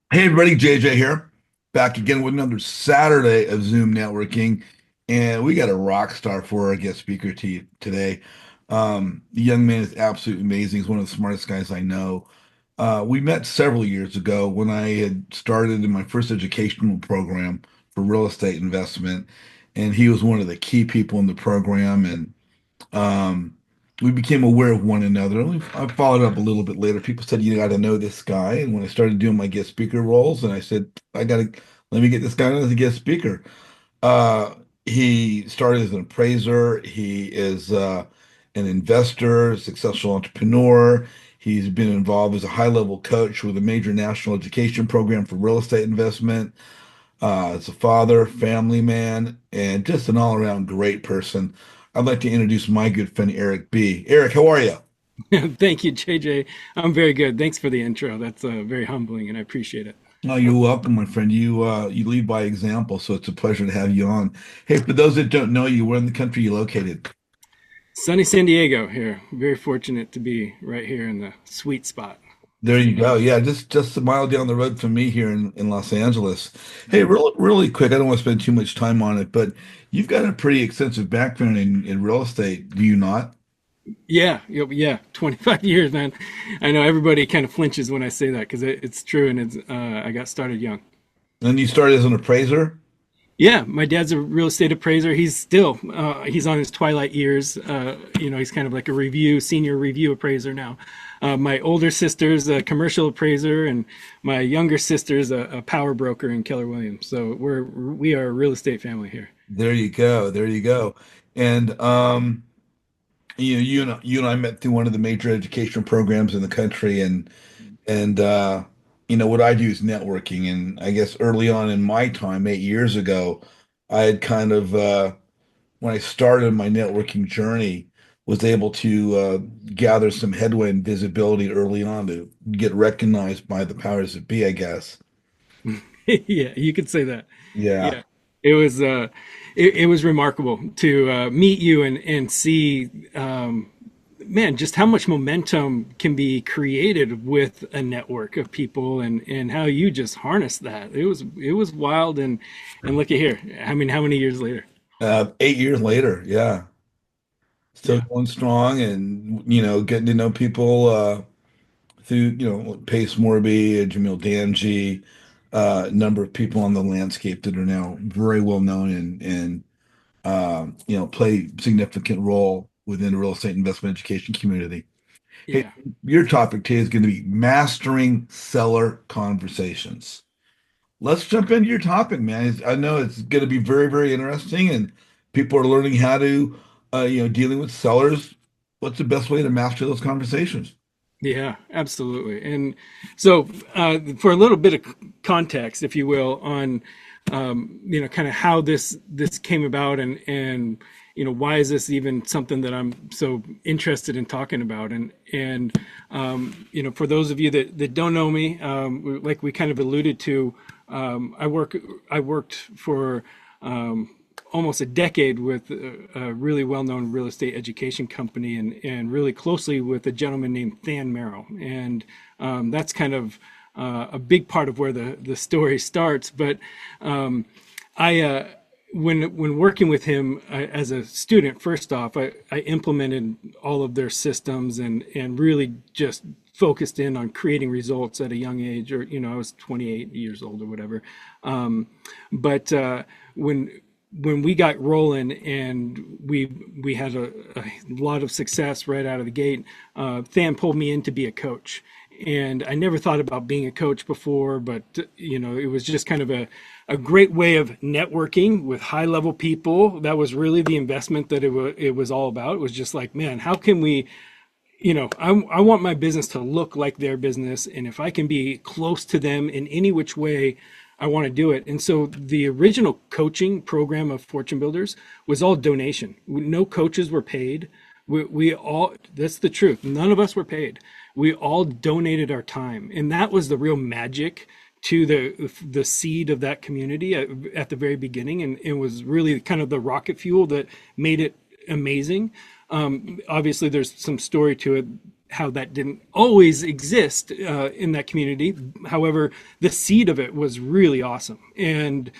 Hey everybody, JJ here, back again with another Saturday of Zoom networking, and we got a rock star for our guest speaker today. The young man is absolutely amazing. He's one of the smartest guys I know. We met several years ago when I had started in my first educational program for real estate investment, and he was one of the key people in the program, and um, we became aware of one another. I followed up a little bit later. People said, you got to know this guy. And when I started doing my guest speaker roles, and I said, let me get this guy on as a guest speaker. Uh, he started as an appraiser. He is an investor, successful entrepreneur. He's been involved as a high-level coach with a major national education program for real estate investment. As a father, family man, and just an all-around great person. I'd like to introduce my good friend Erik Bee. Erik, how are you? Thank you, JJ. I'm very good. Thanks for the intro. That's very humbling, and I appreciate it. Oh, you're welcome, my friend. You lead by example, so it's a pleasure to have you on. Hey, for those that don't know you, where in the country are you located? Sunny San Diego here. Very fortunate to be right here in the sweet spot. There you So, go. Yeah, just a mile down the road from me here in Los Angeles. Hey, really quick, I don't want to spend too much time on it, but you've got a pretty extensive background in real estate, do you not? yeah, yeah, 25 years, man. I know everybody kind of flinches when I say that because it's true, and I got started young. And you started as an appraiser? Yeah, my dad's a real estate appraiser. He's on his twilight years. He's kind of like senior review appraiser now. My older sister's a commercial appraiser, and my younger sister's a power broker in Keller Williams. So we are a real estate family here. There you go. There you go. And you and I met through one of the major education programs in the country, and what I do is networking. And I guess early on in my time, 8 years ago, I had kind of when I started my networking journey, was able to gather some headway and visibility early on to get recognized by the powers that be, I guess. Yeah, you could say that. Yeah. Yeah, it was it was remarkable to meet you and see man, just how much momentum can be created with a network of people and how you just harness that. It was wild and look at here. I mean, how many years later? 8 years later, yeah. Still Yeah. going strong and, getting to know people through, Pace Morby, Jamil Damji, a number of people on the landscape that are now very well known and play significant role within the real estate investment education community. Hey, Yeah. your topic today is going to be mastering seller conversations. Let's jump into your topic, man. I know it's going to be very, very interesting, and people are learning how to, dealing with sellers. What's the best way to master those conversations? Yeah, absolutely. And so, for a little bit of context, if you will, on kind of how this came about, and why is this even something that I'm so interested in talking about? And for those of you that don't know me, like we kind of alluded to, I worked for almost a decade with a really well-known real estate education company and really closely with a gentleman named Than Merrill. And that's kind of a big part of where the story starts. But I when working with him as a student, first off, I implemented all of their systems and really just focused in on creating results at a young age, or I was 28 years old or whatever. But when we got rolling and we had a lot of success right out of the gate, Than pulled me in to be a coach. And I never thought about being a coach before, but it was just kind of a great way of networking with high level people. That was really the investment that it was all about. It was just like, man, how can we, I want my business to look like their business. And if I can be close to them in any which way, I want to do it. And so the original coaching program of Fortune Builders was all donation. No coaches were paid. We all, that's the truth. None of us were paid. We all donated our time. And that was the real magic to the seed of that community at the very beginning. And it was really kind of the rocket fuel that made it amazing. Obviously, there's some story to it how that didn't always exist in that community. However, the seed of it was really awesome, and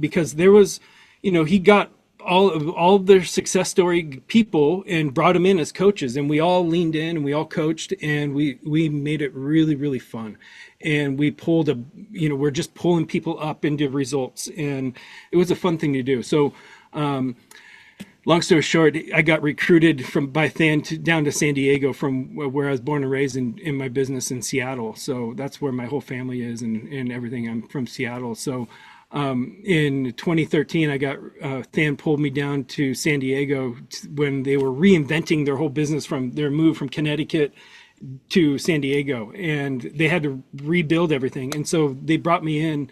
because there was, he got all of their success story people and brought them in as coaches, and we all leaned in and we all coached, and we made it really really fun, and we pulled we're just pulling people up into results, and it was a fun thing to do. So long story short, I got recruited by Than down to San Diego from where I was born and raised in my business in Seattle. So that's where my whole family is, and everything. I'm from Seattle. So in 2013, I got Than pulled me down to San Diego when they were reinventing their whole business from their move from Connecticut to San Diego, and they had to rebuild everything. And so they brought me in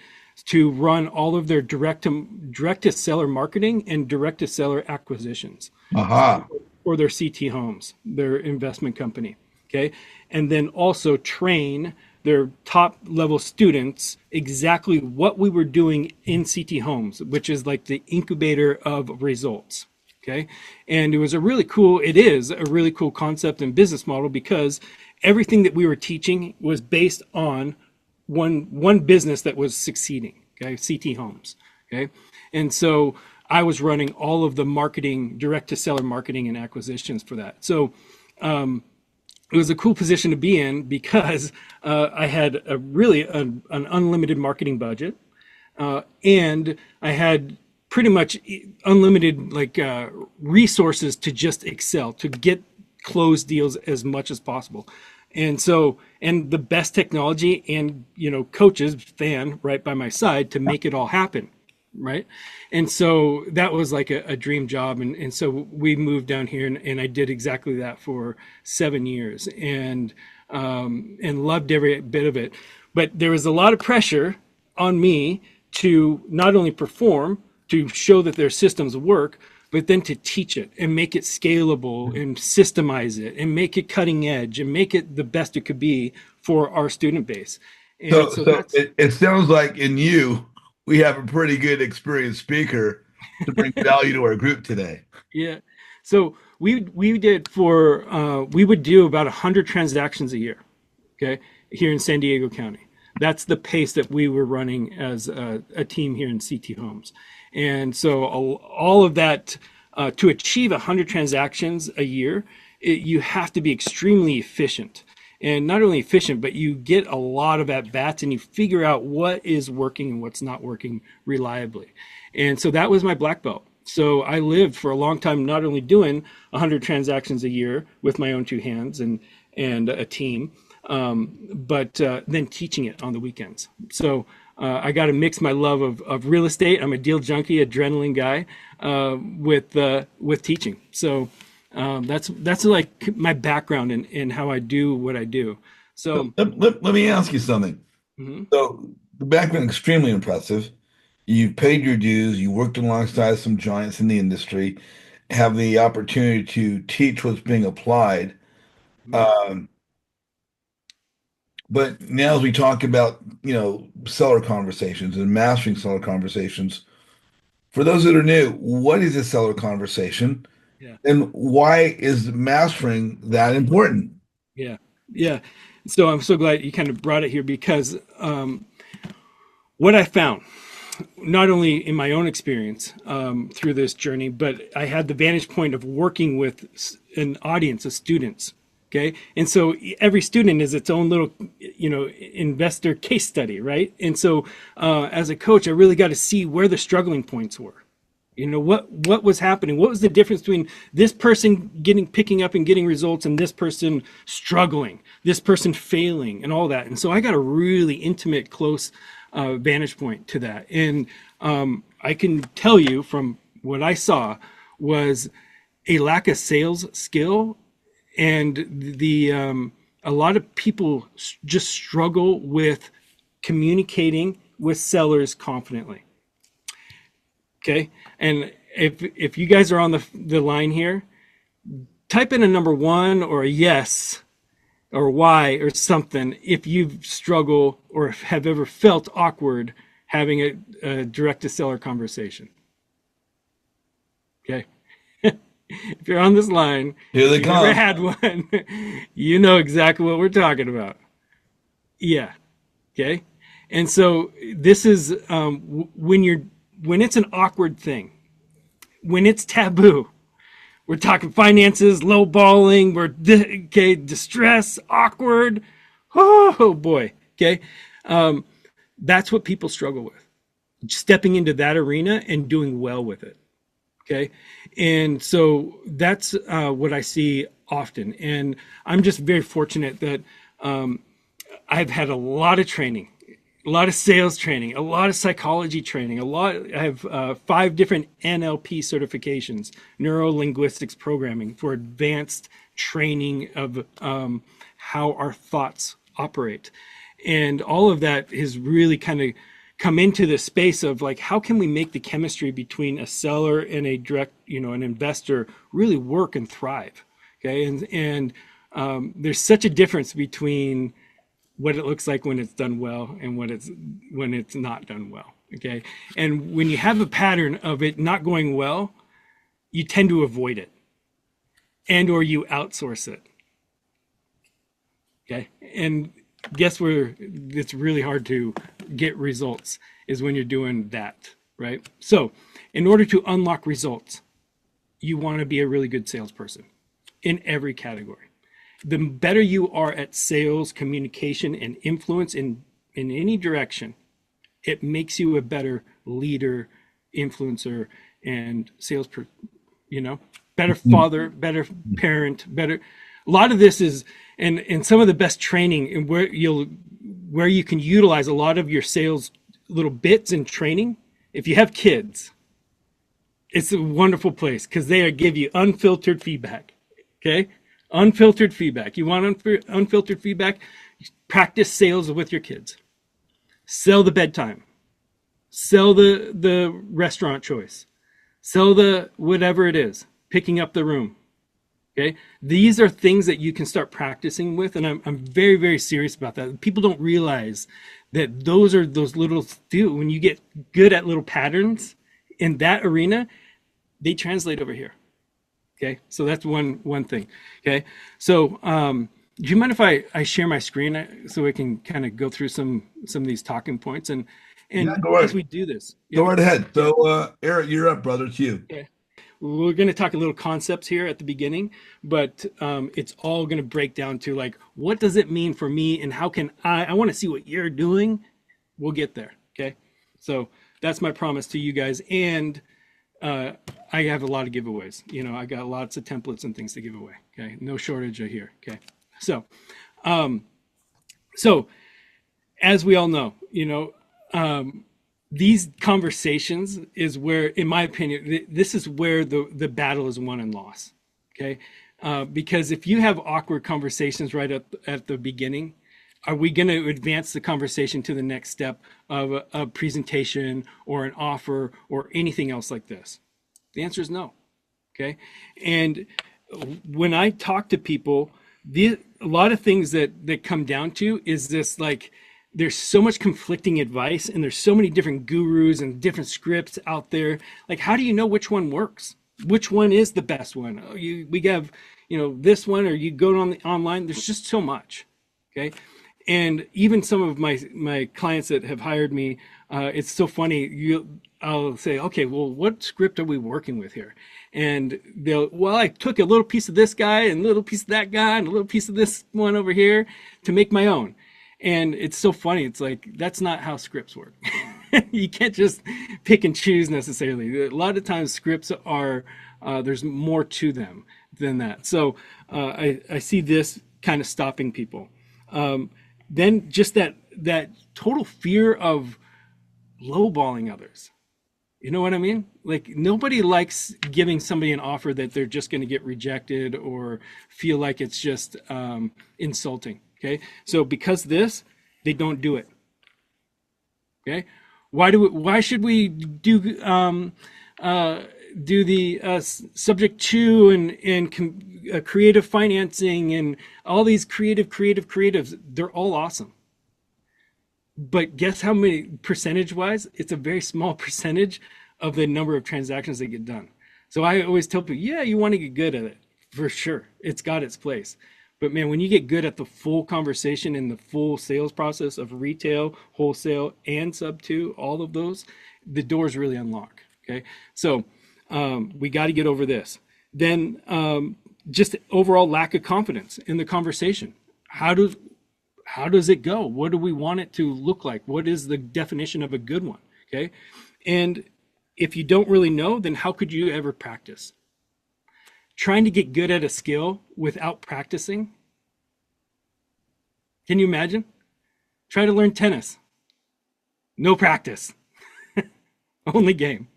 to run all of their direct to seller marketing and direct to seller acquisitions Aha. for their CT Homes, their investment company. Okay. And then also train their top level students exactly what we were doing in CT Homes, which is like the incubator of results. Okay. And it is a really cool concept and business model, because everything that we were teaching was based on one business that was succeeding. Okay, CT Homes. Okay, and so I was running all of the marketing, direct to seller marketing and acquisitions for that. So it was a cool position to be in, because I had an unlimited marketing budget, and I had pretty much unlimited resources to just excel, to get close deals as much as possible. And so, and the best technology and, coaches, Than, right by my side to make it all happen. Right. And so that was like a dream job. And so we moved down here, and I did exactly that for 7 years, and loved every bit of it. But there was a lot of pressure on me to not only perform, to show that their systems work, but then to teach it and make it scalable and systemize it and make it cutting edge and make it the best it could be for our student base. And So, so so that's, it sounds like in you, we have a pretty good experienced speaker to bring value to our group today. yeah. So we would do about 100 transactions a year, okay, here in San Diego County. That's the pace that we were running as a team here in CT Homes. And so all of that, to achieve 100 transactions a year, you have to be extremely efficient. And not only efficient, but you get a lot of at bats, and you figure out what is working and what's not working reliably. And so that was my black belt. So I lived for a long time not only doing 100 transactions a year with my own two hands and a team, but then teaching it on the weekends. So I got to mix my love of real estate. I'm a deal junkie, adrenaline guy, with teaching. So that's like my background in how I do what I do. So So let me ask you something. mhm, So the background extremely impressive. You've paid your dues. You worked alongside some giants in the industry, have the opportunity to teach what's being applied. mhm, Um, but now as we talk about, seller conversations and mastering seller conversations, for those that are new, what is a seller conversation yeah, and why is mastering that important? yeah, yeah. So I'm so glad you kind of brought it here, because what I found, not only in my own experience through this journey, but I had the vantage point of working with an audience of students. Okay. And so every student is its own little, investor case study. Right. And so as a coach, I really got to see where the struggling points were. What was happening? What was the difference between this person picking up and getting results, and this person struggling, this person failing, and all that? And so I got a really intimate, close vantage point to that. And I can tell you from what I saw was a lack of sales skill, and a lot of people just struggle with communicating with sellers confidently. Okay. And if you guys are on the line here, type in a number one or a yes or why or something if you struggle or have ever felt awkward having a direct to seller conversation. Okay. If you're on this line, Here if they you've never come. had one, you know exactly what we're talking about. Yeah. Okay. And so this is when it's an awkward thing, when it's taboo. We're talking finances, lowballing. Okay, distress, awkward. Oh boy. Okay, that's what people struggle with. Stepping into that arena and doing well with it. Okay, and so that's what I see often. And I'm just very fortunate that I've had a lot of training, a lot of sales training, a lot of psychology training, a lot. I have 5 different NLP certifications, neuro linguistics programming, for advanced training of how our thoughts operate, and all of that has really kind of come into the space of like, how can we make the chemistry between a seller and a direct, an investor really work and thrive. Okay, and there's such a difference between what it looks like when it's done well and when it's not done well. Okay, and when you have a pattern of it not going well, you tend to avoid it, and or you outsource it. Okay, and guess where it's really hard to get results is when you're doing that, right? So in order to unlock results, you want to be a really good salesperson in every category. The better you are at sales, communication, and influence in any direction, it makes you a better leader, influencer, and salesperson. Better father, better parent, better. A lot of this is, and some of the best training, and where you can utilize a lot of your sales little bits and training. If you have kids, it's a wonderful place because they give you unfiltered feedback. Okay, unfiltered feedback. You want unfiltered feedback? Practice sales with your kids. Sell the bedtime. Sell the restaurant choice. Sell the whatever it is. Picking up the room. Okay, these are things that you can start practicing with, and I'm very, very serious about that. People don't realize that those are those little when you get good at little patterns in that arena, they translate over here. Okay, so that's one thing. Okay, so do you mind if I share my screen so we can kind of go through some of these talking points Yeah, and go as right, we do this, go yeah, right ahead. yeah, So, Eric, you're up, brother. It's you. yeah. We're going to talk a little concepts here at the beginning, but it's all going to break down to like, what does it mean for me, and how can I want to see what you're doing. We'll get there. Okay, so that's my promise to you guys, and uh, I have a lot of giveaways. I got lots of templates and things to give away. Okay, no shortage of here. Okay, so so as we all know, these conversations is where, in my opinion, this is where the battle is won and lost. Okay, because if you have awkward conversations right at the beginning, are we going to advance the conversation to the next step of a presentation or an offer or anything else like this? The answer is no. Okay, and when I talk to people, a lot of things that come down to is this, like, there's so much conflicting advice and there's so many different gurus and different scripts out there. Like, how do you know which one works? Which one is the best one? We have, this one, or you go on the online. There's just so much. Okay, and even some of my clients that have hired me, it's so funny. I'll say, okay, well, what script are we working with here? And I took a little piece of this guy and a little piece of that guy and a little piece of this one over here to make my own. And it's so funny. It's like, that's not how scripts work. You can't just pick and choose necessarily. A lot of times scripts are, there's more to them than that. So I see this kind of stopping people. Then just that total fear of lowballing others. You know what I mean? Like, nobody likes giving somebody an offer that they're just going to get rejected or feel like it's just insulting. Okay, so because they don't do it. Okay, why should we do the subject to and creative financing and all these creatives? They're all awesome. But guess how many percentage wise? It's a very small percentage of the number of transactions that get done. So I always tell people, yeah, you want to get good at it for sure. It's got its place. But man, when you get good at the full conversation and the full sales process of retail, wholesale, and sub two, all of those, the doors really unlock. Okay. So we got to get over this. Then just overall lack of confidence in the conversation. How does it go? What do we want it to look like? What is the definition of a good one? Okay. And if you don't really know, then how could you ever practice? Trying to get good at a skill without practicing. Can you imagine? Try to learn tennis. No practice. Only game.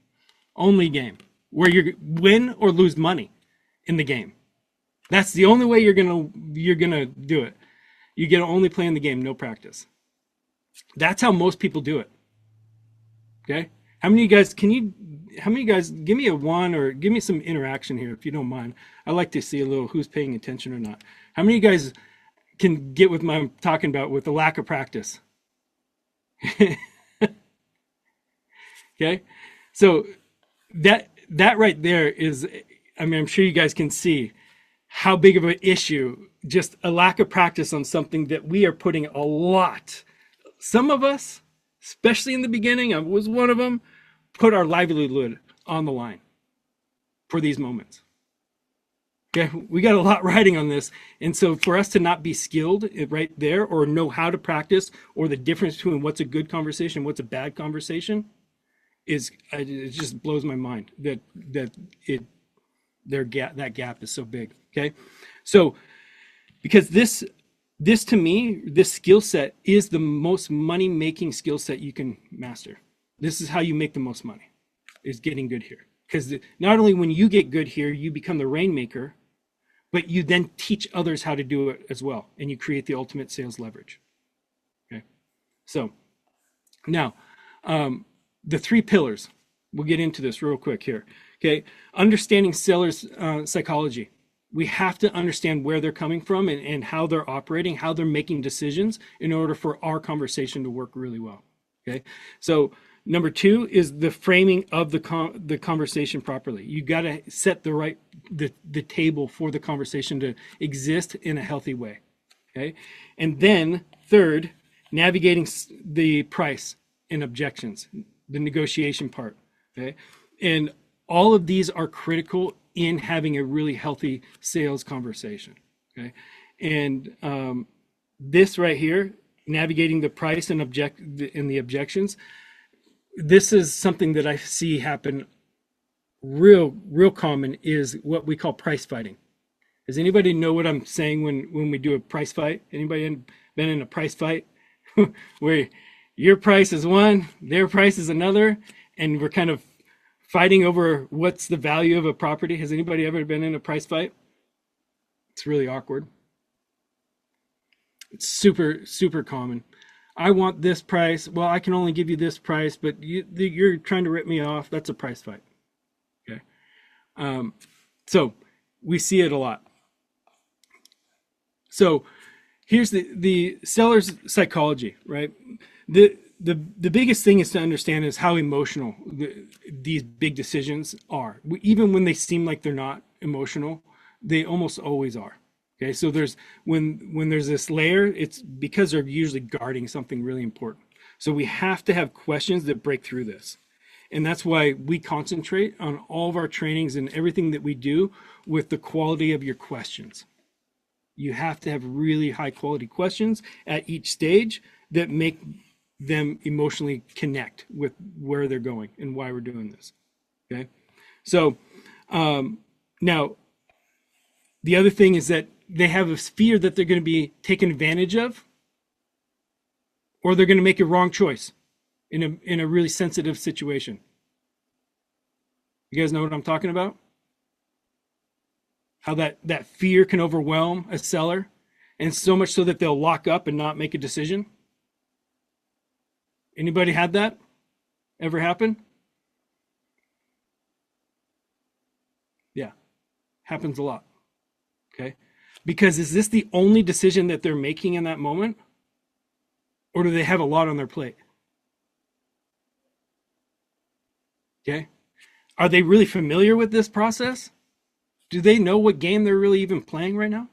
Only game. Where you win or lose money in the game. That's the only way you're gonna do it. You get to only play in the game, no practice. That's how most people do it. Okay? How many of you guys give me a one or give me some interaction here if you don't mind. I like to see a little who's paying attention or not. How many of you guys can get with what I'm talking about with the lack of practice? Okay? So that right there is, I mean, I'm sure you guys can see how big of an issue just a lack of practice on something that we are putting a lot. Some of us, especially in the beginning, I was one of them, put our livelihood on the line for these moments. Okay, we got a lot riding on this. And so for us to not be skilled right there or know how to practice or the difference between what's a good conversation, what's a bad conversation, it just blows my mind that gap is so big. Okay, so because this to me, this skill set is the most money making skill set you can master. This is how you make the most money, is getting good here. Because not only when you get good here, you become the rainmaker, but you then teach others how to do it as well, and you create the ultimate sales leverage. Okay, so now the three pillars. We'll get into this real quick here. Okay, understanding sellers' psychology. We have to understand where they're coming from and how they're operating, how they're making decisions in order for our conversation to work really well. Okay, so number two is the framing of the conversation properly. You got to set the table for the conversation to exist in a healthy way. Okay, and then third, navigating the price and objections, the negotiation part. Okay, and all of these are critical in having a really healthy sales conversation. Okay, and this right here, navigating the price and the objections, this is something that I see happen real common, is what we call price fighting. Does anybody know what I'm saying when we do a price fight? Anybody been in a price fight where your price is one, their price is another, and we're kind of fighting over what's the value of a property? Has anybody ever been in a price fight? It's really awkward. It's super common. I want this price. Well, I can only give you this price, but you're trying to rip me off. That's a price fight. Okay. So we see it a lot. So here's the seller's psychology, right? The biggest thing is to understand is how emotional these big decisions are. Even when they seem like they're not emotional, they almost always are. Okay, so when there's this layer, it's because they're usually guarding something really important. So we have to have questions that break through this. And that's why we concentrate on all of our trainings and everything that we do with the quality of your questions. You have to have really high quality questions at each stage that make them emotionally connect with where they're going and why we're doing this. Okay, so now the other thing is that they have a fear that they're going to be taken advantage of, or they're going to make a wrong choice in a really sensitive situation. You guys know what I'm talking about? How that fear can overwhelm a seller, and so much so that they'll lock up and not make a decision. Anybody had that ever happen? Yeah, happens a lot. Okay, because is this the only decision that they're making in that moment, or do they have a lot on their plate? Okay, Are they really familiar with this process? Do they know what game they're really even playing right now?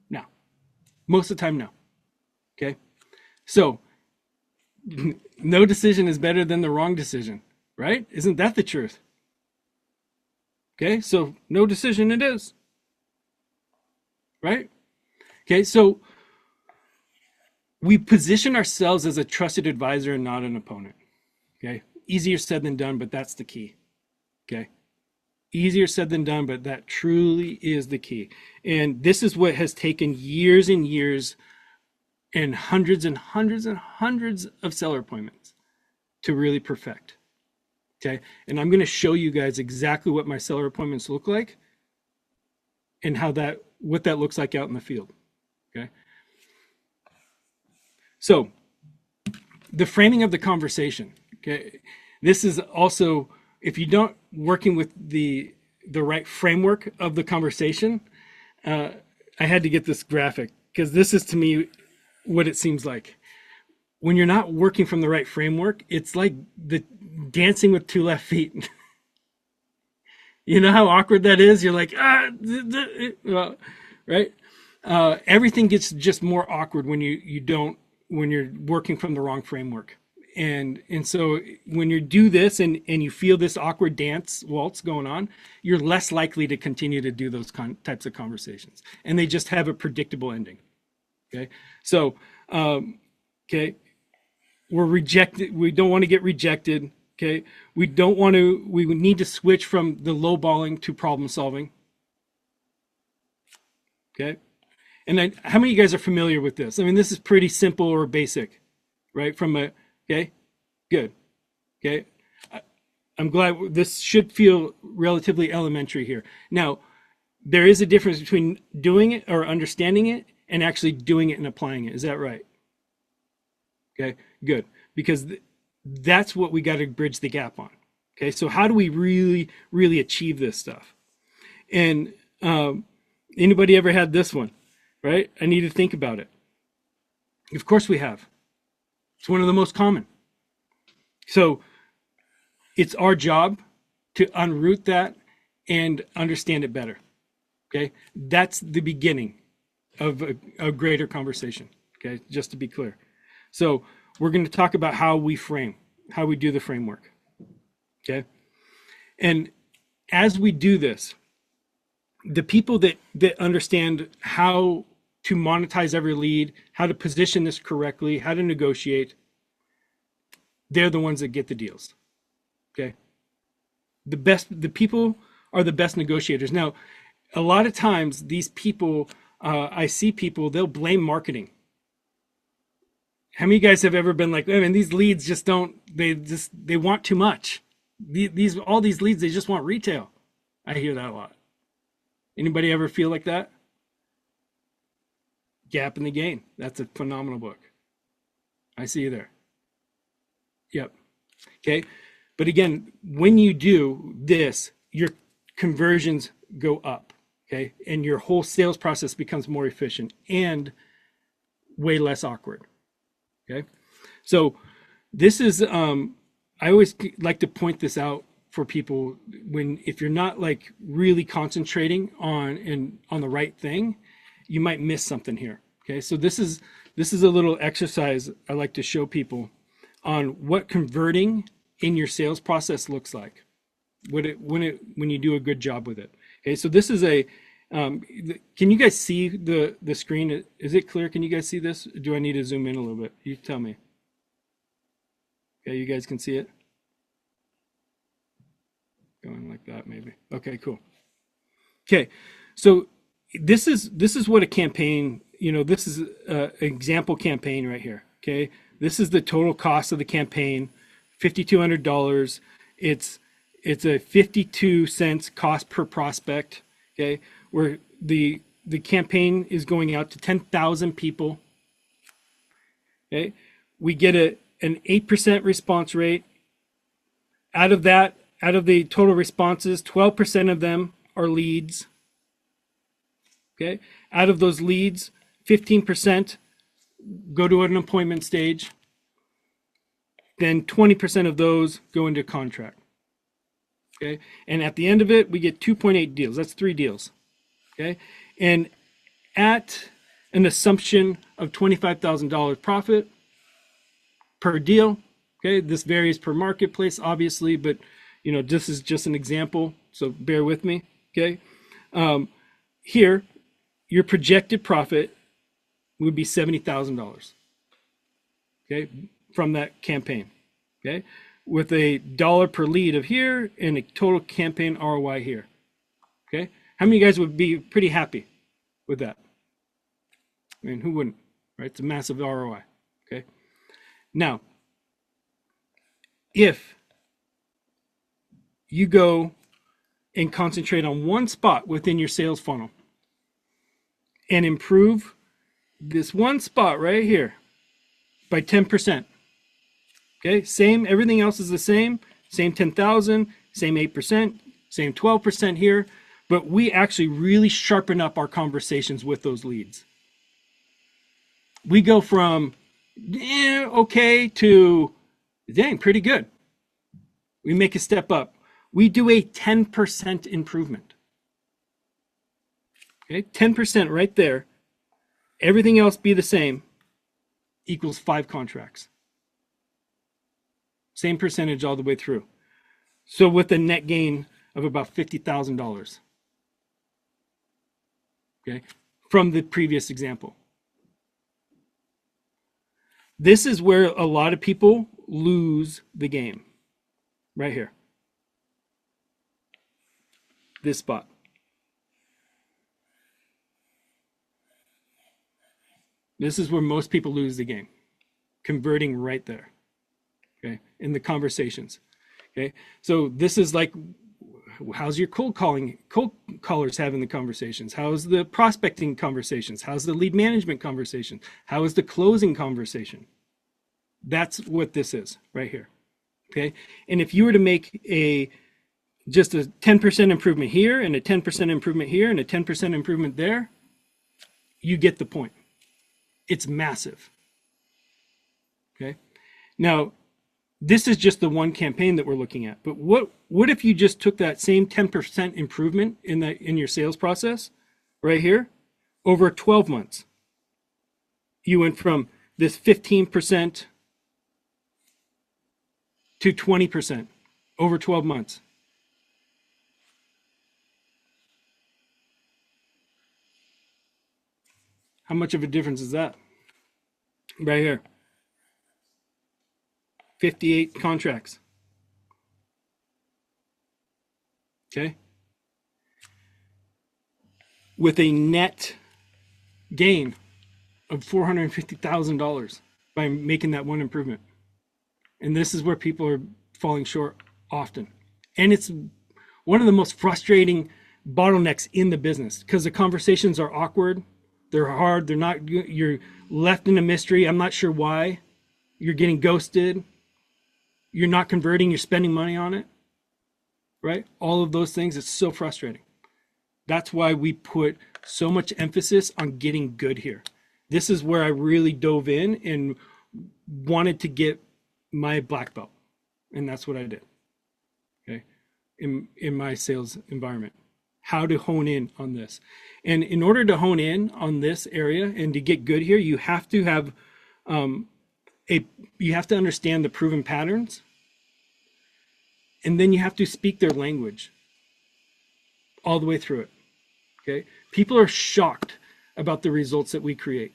No. Most of the time, no. Okay. So, no decision is better than the wrong decision, right? Isn't that the truth? Okay. So, no decision it is, right? Okay. So, we position ourselves as a trusted advisor and not an opponent. Okay. Easier said than done, but that's the key. Okay. Easier said than done, but that truly is the key. And this is what has taken years and years and hundreds and hundreds and hundreds of seller appointments to really perfect. Okay. And I'm going to show you guys exactly what my seller appointments look like and what that looks like out in the field. Okay. So the framing of the conversation. Okay. This is also, if you don't working with the right framework of the conversation, I had to get this graphic because this is to me what it seems like. When you're not working from the right framework, it's like the dancing with two left feet. You know how awkward that is? You're like, well, right? Everything gets just more awkward when when you're working from the wrong framework. And so when you do this and you feel this awkward dance waltz going on, you're less likely to continue to do those types of conversations. And they just have a predictable ending. Okay. So, okay. We're rejected. We don't want to get rejected. Okay. We need to switch from the lowballing to problem solving. Okay. And how many of you guys are familiar with this? I mean, this is pretty simple or basic, right? Okay, good. Okay. I'm glad this should feel relatively elementary here. Now, there is a difference between doing it or understanding it and actually doing it and applying it. Is that right? Okay, good. Because that's what we got to bridge the gap on. Okay, so how do we really, really achieve this stuff? And anybody ever had this one, right? I need to think about it. Of course we have. It's one of the most common. So it's our job to unroot that and understand it better. Okay, that's the beginning of a greater conversation. Okay, just to be clear. So we're going to talk about how we do the framework. Okay, and as we do this, the people that understand how to monetize every lead, how to position this correctly, how to negotiate, they're the ones that get the deals. Okay, the people are the best negotiators. Now, a lot of times these people, I see people, they'll blame marketing. How many of you guys have ever been like, I mean, these leads just don't, they want too much. All these leads, they just want retail. I hear that a lot. Anybody ever feel like that? Gap in the Gain. That's a phenomenal book. I see you there. Yep. Okay. But again, when you do this, your conversions go up. Okay. And your whole sales process becomes more efficient and way less awkward. Okay. So this is, I always like to point this out for people if you're not like really concentrating on the right thing, you might miss something here. Okay. So this is a little exercise I like to show people on what converting in your sales process looks like when you do a good job with it. Okay. So this is can you guys see the screen? Is it clear? Can you guys see this? Do I need to zoom in a little bit? You tell me. Okay, you guys can see it? Going like that, maybe. Okay, cool. Okay, so this is what a campaign, this is an example campaign right here. Okay, this is the total cost of the campaign, $5,200. It's a 52 cents cost per prospect. Okay, where the campaign is going out to 10,000 people. Okay, we get an 8% response rate. Out of the total responses, 12% of them are leads. Okay, out of those leads, 15% go to an appointment stage. then 20% of those go into contract. Okay. And at the end of it, we get 2.8 deals. That's 3 deals. Okay. And at an assumption of $25,000 profit per deal, okay, this varies per marketplace, obviously, but this is just an example, so bear with me. Okay. Here, your projected profit would be $70,000. Okay, from that campaign. Okay, with a dollar per lead of here and a total campaign ROI here. Okay, how many of you guys would be pretty happy with that? I mean, who wouldn't, right? It's a massive ROI. Okay, now, if you go and concentrate on one spot within your sales funnel and improve this one spot right here by 10%. Okay, same, everything else is the same 10,000, same 8%, same 12% here, but we actually really sharpen up our conversations with those leads. We go from okay to dang, pretty good. We make a step up. We do a 10% improvement. Okay, 10% right there. Everything else be the same, equals 5 contracts. Same percentage all the way through. So with a net gain of about $50,000. Okay, from the previous example. This is where a lot of people lose the game. Right here. This spot. This is where most people lose the game. Converting right there. Okay, in the conversations. Okay, so this is like, how's your cold callers having the conversations? How's the prospecting conversations? How's the lead management conversation? How is the closing conversation? That's what this is right here. Okay, and if you were to make just a 10% improvement here and a 10% improvement here and a 10% improvement there, you get the point. It's massive. Okay, now this is just the one campaign that we're looking at, but what if you just took that same 10% improvement in your sales process right here over 12 months? You went from this 15% to 20% over 12 months. How much of a difference is that? Right here. 58 contracts. Okay. With a net gain of $450,000 by making that one improvement. And this is where people are falling short often. And it's one of the most frustrating bottlenecks in the business because the conversations are awkward. They're hard. They're not, you're left in a mystery. I'm not sure why. You're getting ghosted. You're not converting. You're spending money on it. Right? All of those things. It's so frustrating. That's why we put so much emphasis on getting good here. This is where I really dove in and wanted to get my black belt. And that's what I did. Okay. In my sales environment. How to hone in on this. And in order to hone in on this area and to get good here, you have to have you have to understand the proven patterns, and then you have to speak their language all the way through it. Okay, people are shocked about the results that we create,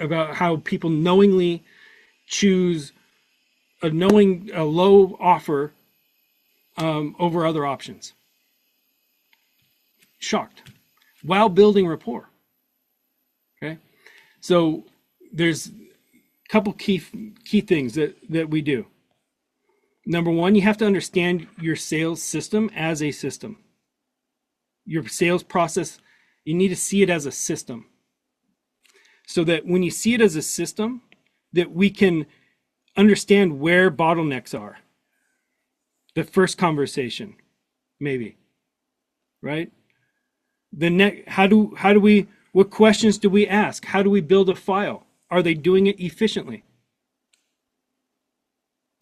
about how people knowingly choose a low offer over other options. Shocked while building rapport. Okay, so there's a couple key things that we do. Number one, you have to understand your sales system as a system. Your sales process, you need to see it as a system, so that when you see it as a system, that we can understand where bottlenecks are. The first conversation, maybe, right? The next, what questions do we ask? How do we build a file? Are they doing it efficiently?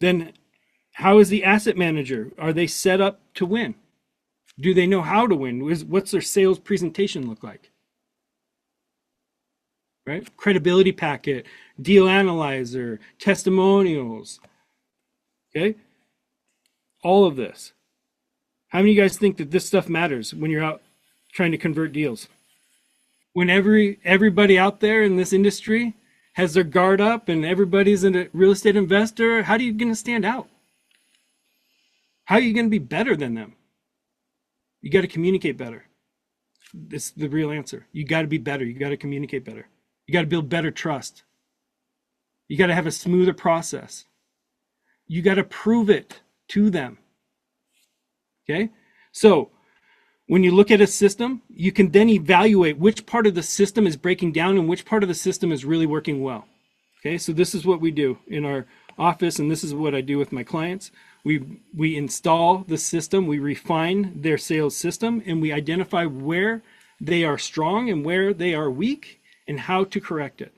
Then how is the asset manager? Are they set up to win? Do they know how to win? What's their sales presentation look like? Right? Credibility packet, deal analyzer, testimonials. Okay? All of this. How many of you guys think that this stuff matters when you're out trying to convert deals? When everybody out there in this industry has their guard up and everybody's a real estate investor, how are you going to stand out? How are you going to be better than them? You got to communicate better. This is the real answer. You got to be better. You got to communicate better. You got to build better trust. You got to have a smoother process. You got to prove it to them. Okay? So when you look at a system, you can then evaluate which part of the system is breaking down and which part of the system is really working well. Okay? So this is what we do in our office, and this is what I do with my clients. We install the system, we refine their sales system, and we identify where they are strong and where they are weak and how to correct it.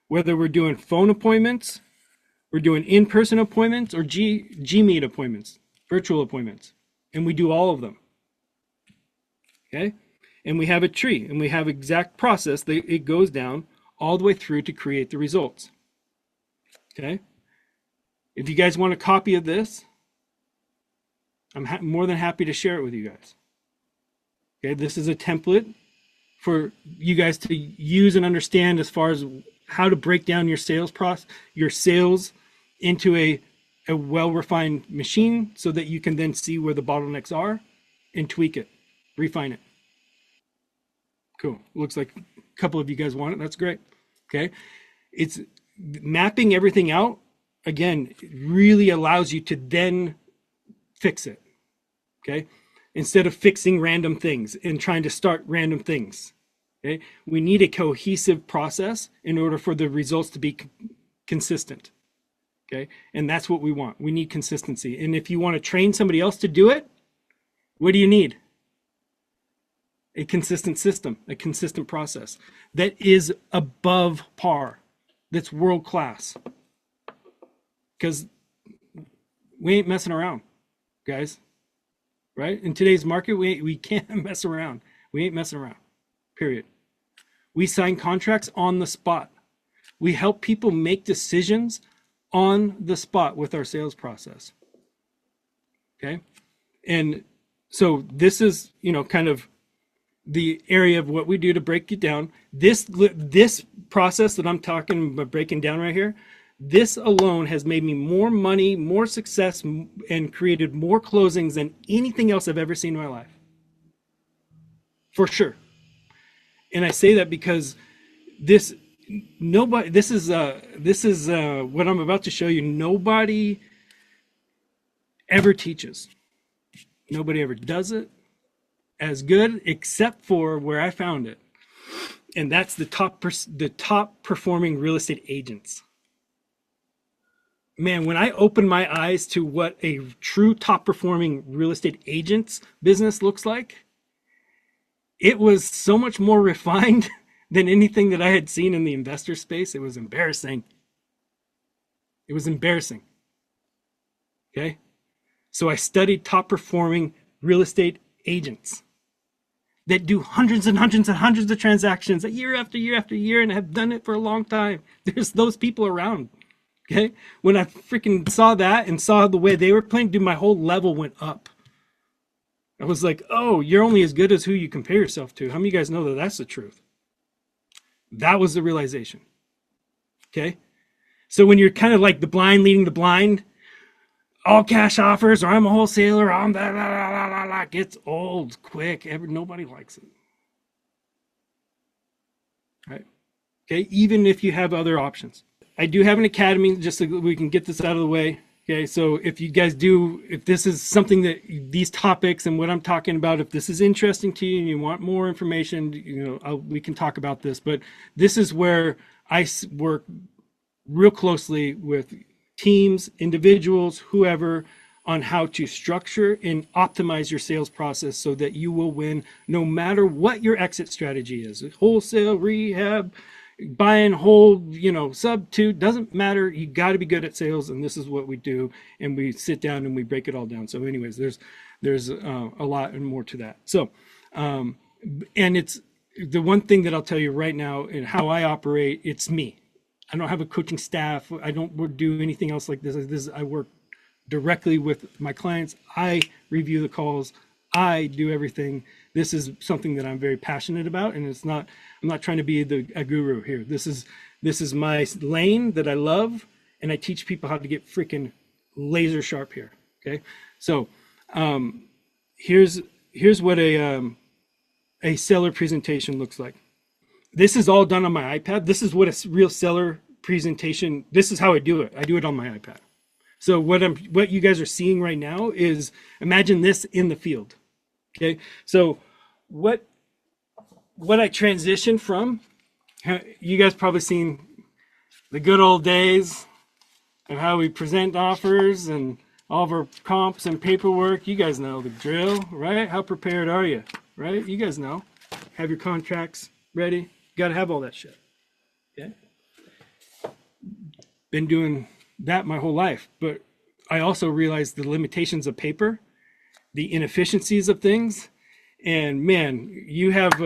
Whether we're doing phone appointments, we're doing in-person appointments, or G-Meet appointments, virtual appointments, and we do all of them. Okay? And we have a tree, and we have exact process that it goes down all the way through to create the results. Okay? If you guys want a copy of this, I'm more than happy to share it with you guys. Okay, this is a template for you guys to use and understand as far as how to break down your sales process, your sales into a well-refined machine so that you can then see where the bottlenecks are and tweak it, refine it. Cool. Looks like a couple of you guys want it. That's great. Okay. It's mapping everything out. Again, it really allows you to then fix it. Okay. Instead of fixing random things and trying to start random things. Okay. We need a cohesive process in order for the results to be consistent. Okay. And that's what we want. We need consistency. And if you want to train somebody else to do it, what do you need? A consistent system, a consistent process that is above par, that's world class. Because we ain't messing around, guys. Right? In today's market, we can't mess around. We ain't messing around. Period. We sign contracts on the spot. We help people make decisions on the spot with our sales process. Okay? And so this is, kind of the area of what we do to break it down. This process that I'm talking about breaking down right here, this alone has made me more money, more success, and created more closings than anything else I've ever seen in my life. For sure. And I say that because this is what I'm about to show you. Nobody ever teaches. Nobody ever does it as good, except for where I found it. And that's the top performing real estate agents. Man, when I opened my eyes to what a true top performing real estate agent's business looks like, it was so much more refined than anything that I had seen in the investor space. It was embarrassing. It was embarrassing. Okay? So I studied top performing real estate agents that do hundreds and hundreds and hundreds of transactions year after year after year and have done it for a long time. There's those people around. Okay. When I freaking saw that and saw the way they were playing, dude, my whole level went up. I was like, oh, you're only as good as who you compare yourself to. How many of you guys know that that's the truth? That was the realization. Okay. So when you're kind of like the blind leading the blind, all cash offers, or I'm a wholesaler, I'm blah, blah, blah, blah, blah, gets old quick. Nobody likes it. Right. Okay. Even if you have other options. I do have an academy just so we can get this out of the way. Okay, so if you guys if this is something that these topics and what I'm talking about, if this is interesting to you and you want more information, we can talk about this. But this is where I work real closely with teams, individuals, whoever, on how to structure and optimize your sales process so that you will win no matter what your exit strategy is. Wholesale, rehab, buy and hold, sub two, doesn't matter. You got to be good at sales, and this is what we do. And we sit down and we break it all down. So, anyways, there's a lot and more to that. So, and it's the one thing that I'll tell you right now and how I operate. It's me. I don't have a coaching staff. I don't do anything else like this. I work directly with my clients. I review the calls. I do everything. This is something that I'm very passionate about, and I'm not trying to be a guru here. This is my lane that I love, and I teach people how to get freaking laser sharp here. Okay, so here's what a seller presentation looks like. This is all done on my iPad. This is what a real seller presentation. This is how I do it. I do it on my iPad. So what you guys are seeing right now is, imagine this in the field. Okay, so what I transitioned from, you guys probably seen the good old days of how we present offers and all of our comps and paperwork. You guys know the drill, right? How prepared are you, right? You guys know. Have your contracts ready. You got to have all that shit. Okay. Been doing that my whole life, but I also realized the limitations of paper, the inefficiencies of things, and man, you have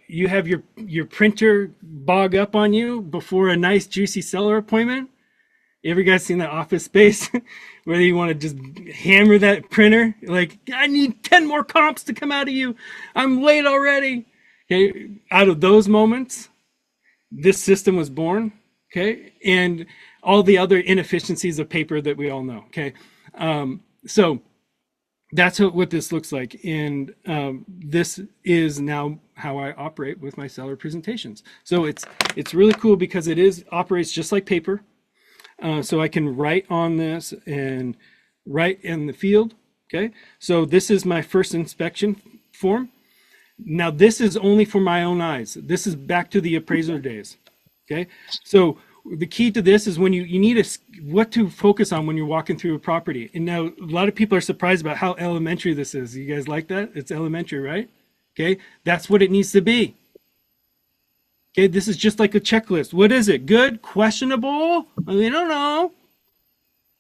your printer bog up on you before a nice juicy seller appointment. Every guys seen that Office Space where you want to just hammer that printer like, I need 10 more comps to come out of you, I'm late already. Okay, out of those moments, this system was born. Okay, and all the other inefficiencies of paper that we all know. Okay, so that's what this looks like, and this is now how I operate with my seller presentations. So it's really cool because it operates just like paper. So I can write on this and write in the field. Okay, so this is my first inspection form. Now this is only for my own eyes. This is back to the appraiser days. Okay, so the key to this is when you need what to focus on when you're walking through a property. And now a lot of people are surprised about how elementary this is. You guys like that? It's elementary, right? Okay, that's what it needs to be. Okay, this is just like a checklist. What is it? Good, questionable, I don't know,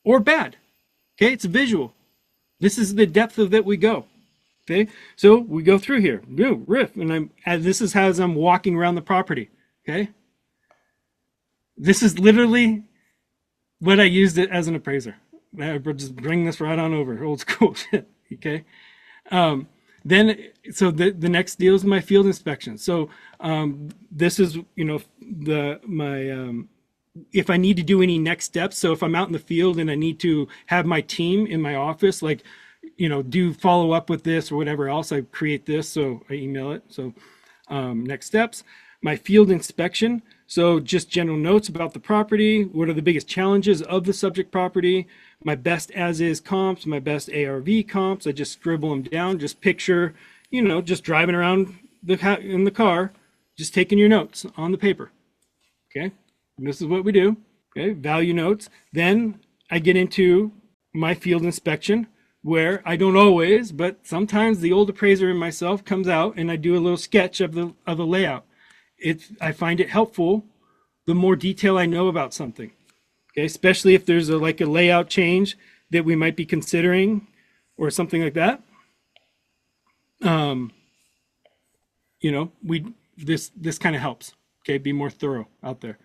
or bad. Okay, it's visual. This is the depth of that we go. Okay, so we go through here, riff, and this is as I'm walking around the property. Okay. This is literally what I used it as an appraiser. Just bring this right on over, old school shit. Okay. Then, so the next deal is my field inspection. So this is, if I need to do any next steps. So if I'm out in the field and I need to have my team in my office, like, do follow up with this or whatever else, I create this. So I email it. So next steps, my field inspection. So just general notes about the property. What are the biggest challenges of the subject property? My best as-is comps, my best ARV comps. I just scribble them down. Just picture, just driving around in the car, just taking your notes on the paper. Okay, and this is what we do. Okay, value notes. Then I get into my field inspection, where I don't always, but sometimes the old appraiser in myself comes out and I do a little sketch of the layout. I find it helpful the more detail I know about something. Okay, especially if there's a layout change that we might be considering or something like that. This kind of helps. Okay, be more thorough out there.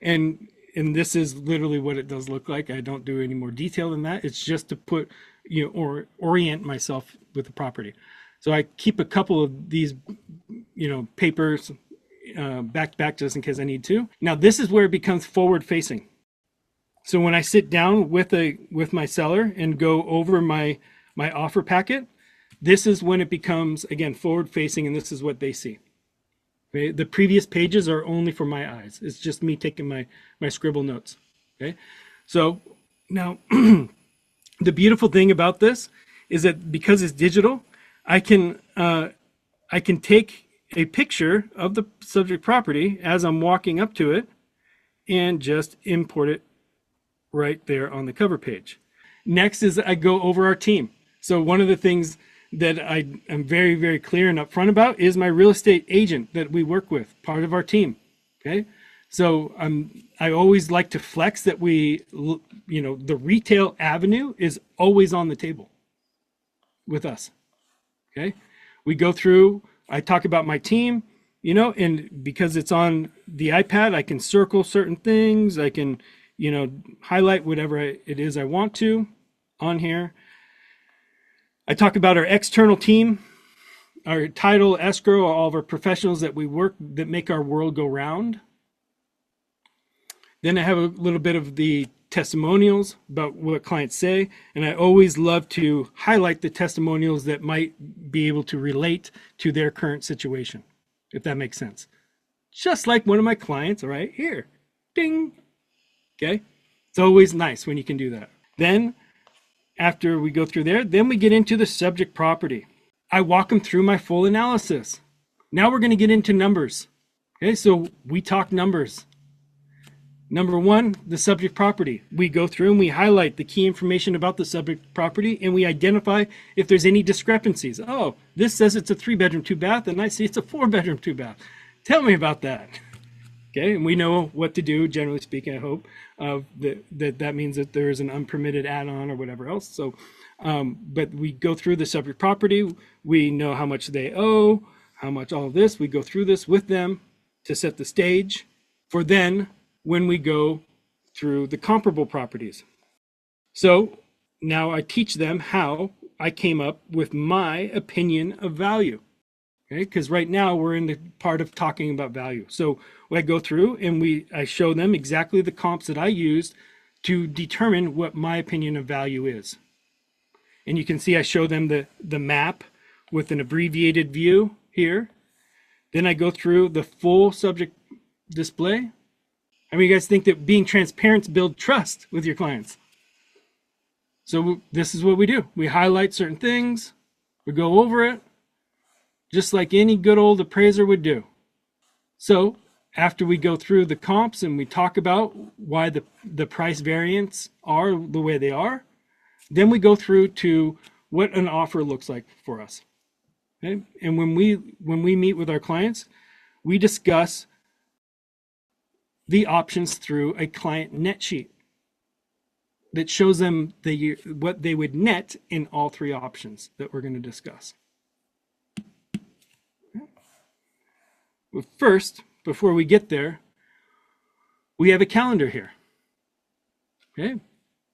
And this is literally what it does look like. I don't do any more detail than that. It's just to put, or orient myself with the property. So I keep a couple of these, papers back to back just in case I need to. Now this is where it becomes forward facing. So when I sit down with my seller and go over my offer packet, this is when it becomes, again, forward facing, and this is what they see. Okay? The previous pages are only for my eyes. It's just me taking my scribble notes. Okay, so now the beautiful thing about this is that because it's digital, I can take a picture of the subject property as I'm walking up to it and just import it right there on the cover page. Next is I go over our team. So one of the things that I am very, very clear and upfront about is my real estate agent that we work with, part of our team. Okay. So I always like to flex that the retail avenue is always on the table with us. Okay. We go through, I talk about my team, and because it's on the iPad, I can circle certain things. I can, highlight whatever it is I want to on here. I talk about our external team, our title, escrow, all of our professionals that we work that make our world go round. Then I have a little bit of the testimonials about what clients say. And I always love to highlight the testimonials that might be able to relate to their current situation, if that makes sense. Just like one of my clients right here. Ding. Okay. It's always nice when you can do that. Then after we go through there, then we get into the subject property. I walk them through my full analysis. Now we're going to get into numbers. Okay. So we talk numbers. Number one, the subject property. We go through and we highlight the key information about the subject property, and we identify if there's any discrepancies. Oh, this says it's a 3-bedroom, 2-bath, and I see it's a 4-bedroom, 2-bath. Tell me about that. Okay, and we know what to do, generally speaking, I hope. That means that there is an unpermitted add-on or whatever else. So, but we go through the subject property. We know how much they owe, how much all of this. We go through this with them to set the stage for then when we go through the comparable properties. So now I teach them how I came up with my opinion of value. Okay, because right now we're in the part of talking about value. So I go through and I show them exactly the comps that I used to determine what my opinion of value is. And you can see I show them the map with an abbreviated view here. Then I go through the full subject display. I mean, you guys think that being transparent builds trust with your clients. So this is what we do. We highlight certain things. We go over it, just like any good old appraiser would do. So after we go through the comps and we talk about why the price variants are the way they are, then we go through to what an offer looks like for us. Okay? And when we meet with our clients, we discuss the options through a client net sheet that shows them what they would net in all three options that we're going to discuss. But first, before we get there, we have a calendar here. Okay,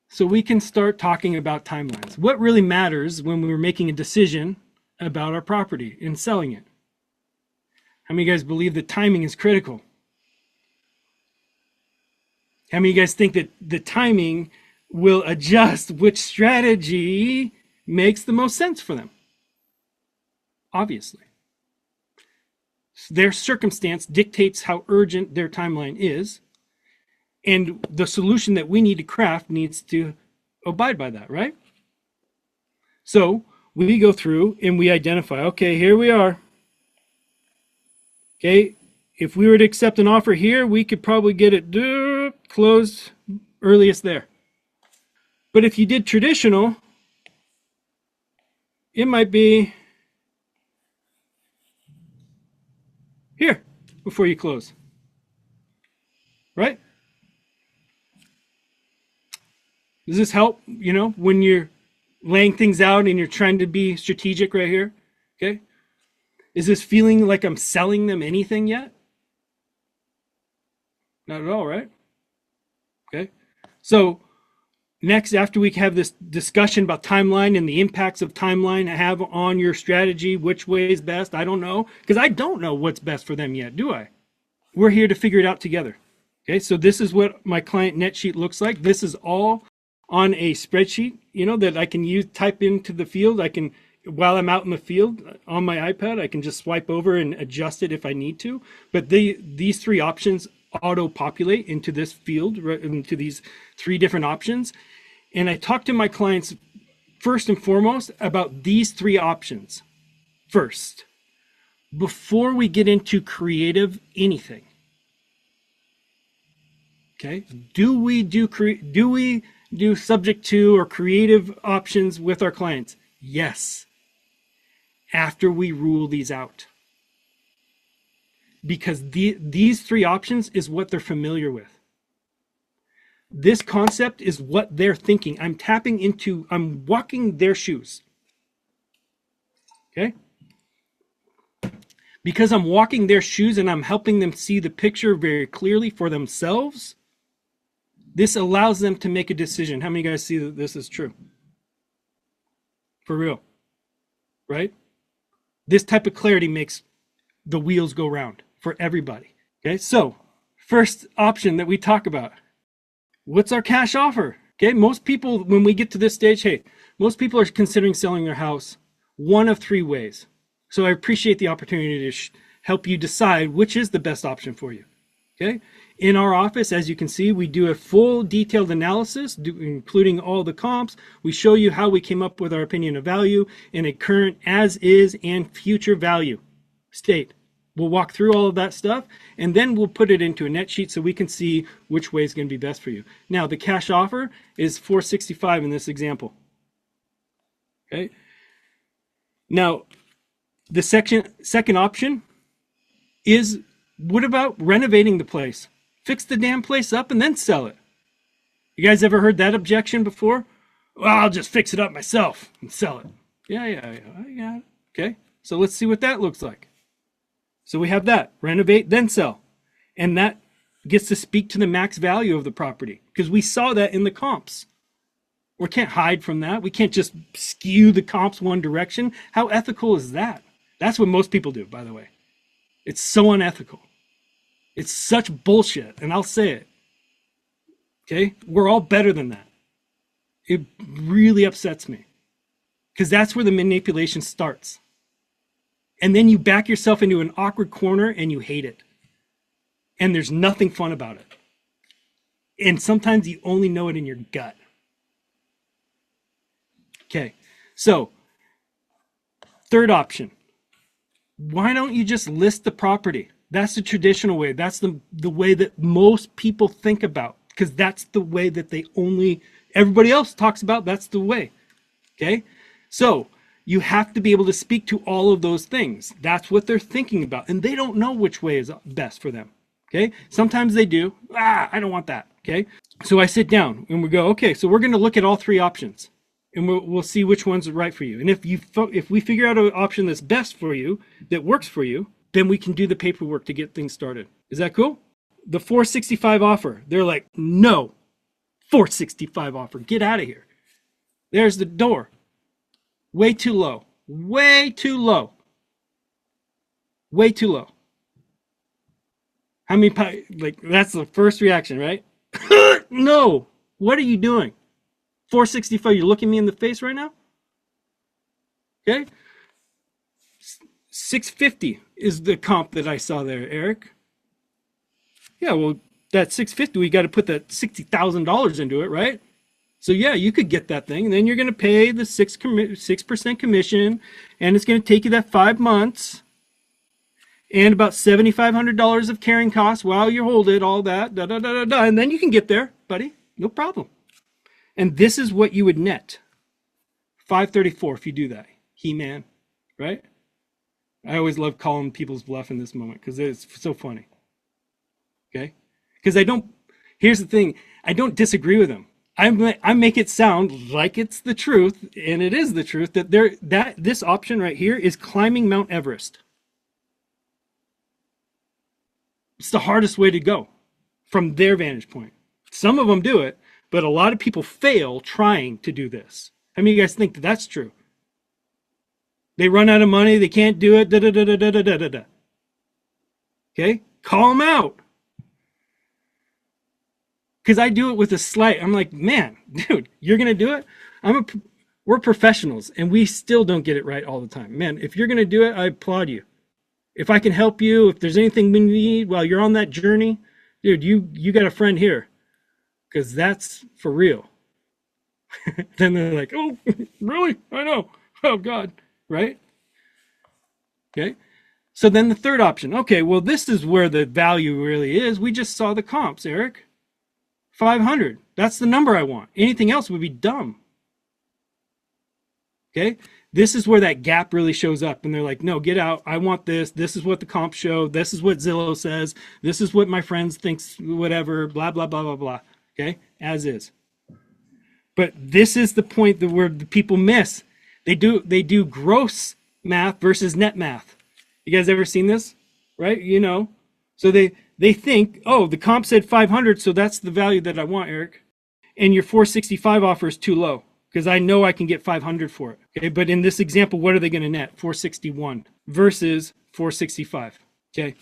so we can start talking about timelines. What really matters when we're making a decision about our property and selling it? How many of you guys believe that timing is critical? How many of you guys think that the timing will adjust which strategy makes the most sense for them? Obviously. Their circumstance dictates how urgent their timeline is, and the solution that we need to craft needs to abide by that, right? So we go through and we identify, okay, here we are. Okay, if we were to accept an offer here, we could probably get it closed earliest there. But if you did traditional, it might be here before you close, right? Does this help, when you're laying things out and you're trying to be strategic right here? Okay. Is this feeling like I'm selling them anything yet? Not at all, right? Okay. So next, after we have this discussion about timeline and the impacts of timeline have on your strategy, which way is best, I don't know, because I don't know what's best for them yet, do I? We're here to figure it out together. Okay, so this is what my client net sheet looks like. This is all on a spreadsheet, that I can type into the field. I can, while I'm out in the field on my iPad, I can just swipe over and adjust it if I need to. But these three options auto-populate into this field, into these three different options. And I talk to my clients first and foremost about these three options first, before we get into creative anything. Okay, do we do subject to or creative options with our clients? Yes, after we rule these out. because these three options is what they're familiar with. This concept is what they're thinking. I'm walking their shoes. Okay? Because I'm walking their shoes and I'm helping them see the picture very clearly for themselves, this allows them to make a decision. How many of you guys see that this is true? For real. Right? This type of clarity makes the wheels go round for everybody. Okay, so first option that we talk about. What's our cash offer? Okay, most people, when we get to this stage, hey, most people are considering selling their house one of three ways. So I appreciate the opportunity to help you decide which is the best option for you. Okay, in our office, as you can see, we do a full detailed analysis, including all the comps. We show you how we came up with our opinion of value in a current as is and future value state. We'll walk through all of that stuff, and then we'll put it into a net sheet so we can see which way is going to be best for you. Now, the cash offer is $465 in this example. Okay. Now, the second option is, what about renovating the place? Fix the damn place up and then sell it. You guys ever heard that objection before? Well, I'll just fix it up myself and sell it. Yeah. Okay, so let's see what that looks like. So we have that, renovate, then sell. And that gets to speak to the max value of the property, because we saw that in the comps. We can't hide from that. We can't just skew the comps one direction. How ethical is that? That's what most people do, by the way. It's so unethical. It's such bullshit, and I'll say it. Okay? We're all better than that. It really upsets me, because that's where the manipulation starts. And then you back yourself into an awkward corner and you hate it. And there's nothing fun about it. And sometimes you only know it in your gut. Okay, so third option. Why don't you just list the property? That's the traditional way. That's the way that most people think about, because that's the way that everybody else talks about. That's the way. Okay, so you have to be able to speak to all of those things. That's what they're thinking about, and they don't know which way is best for them. Okay, sometimes they do. I don't want that. Okay, so I sit down and we go, okay, so we're going to look at all three options, and we'll see which one's right for you. And if we figure out an option that's best for you, that works for you, then we can do the paperwork to get things started. Is that cool? The $465 offer, they're like, no, $465 offer, get out of here. There's the door. Way too low. Way too low. Way too low. How many, that's the first reaction, right? No. What are you doing? $465, you're looking me in the face right now? Okay. $650 is the comp that I saw there, Eric. Yeah, well, that $650, we got to put that $60,000 into it, right? So yeah, you could get that thing, and then you're going to pay the 6% commission, and it's going to take you that 5 months, and about $7,500 of carrying costs while you hold it, all that, and then you can get there, buddy, no problem. And this is what you would net, $534 if you do that, He-Man, right? I always love calling people's bluff in this moment because it's so funny. Okay, because here's the thing, I don't disagree with them. I make it sound like it's the truth, and it is the truth, that this option right here is climbing Mount Everest. It's the hardest way to go from their vantage point. Some of them do it, but a lot of people fail trying to do this. How many of you guys think that that's true? They run out of money, they can't do it, Okay, call them out. Because I do it with a slight, I'm like, man, dude, you're going to do it? We're professionals, and we still don't get it right all the time. Man, if you're going to do it, I applaud you. If I can help you, if there's anything we need while you're on that journey, dude, you got a friend here. Because that's for real. Then they're like, oh, really? I know. Oh, God. Right? Okay. So then the third option. Okay, well, this is where the value really is. We just saw the comps, Eric. 500. That's the number I want. Anything else would be dumb. Okay. This is where that gap really shows up. And they're like, no, get out. I want this. This is what the comps show. This is what Zillow says. This is what my friends thinks, whatever, blah, blah, blah, blah, blah. Okay. As is. But this is the point that where the people miss. They do gross math versus net math. You guys ever seen this? Right? You know. So they think, oh, the comp said 500, so that's the value that I want, Eric. And your 465 offer is too low because I know I can get 500 for it. Okay, but in this example, what are they going to net? 461 versus 465. Okay,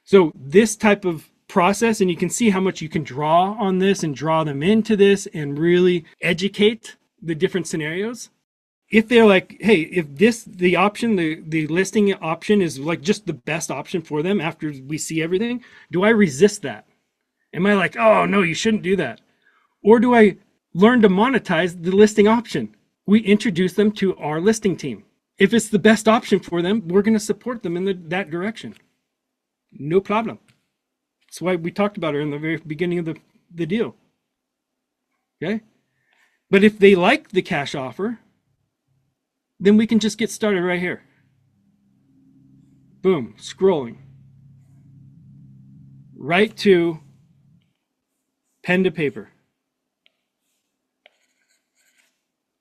so this type of process, and you can see how much you can draw on this and draw them into this and really educate the different scenarios. If they're like, hey, if the option, the listing option is like just the best option for them after we see everything, do I resist that? Am I like, oh no, you shouldn't do that? Or do I learn to monetize the listing option? We introduce them to our listing team. If it's the best option for them, we're going to support them in that direction. No problem. That's why we talked about it in the very beginning of the deal. Okay? But if they like the cash offer, then we can just get started right here. Boom, scrolling. Right to pen to paper.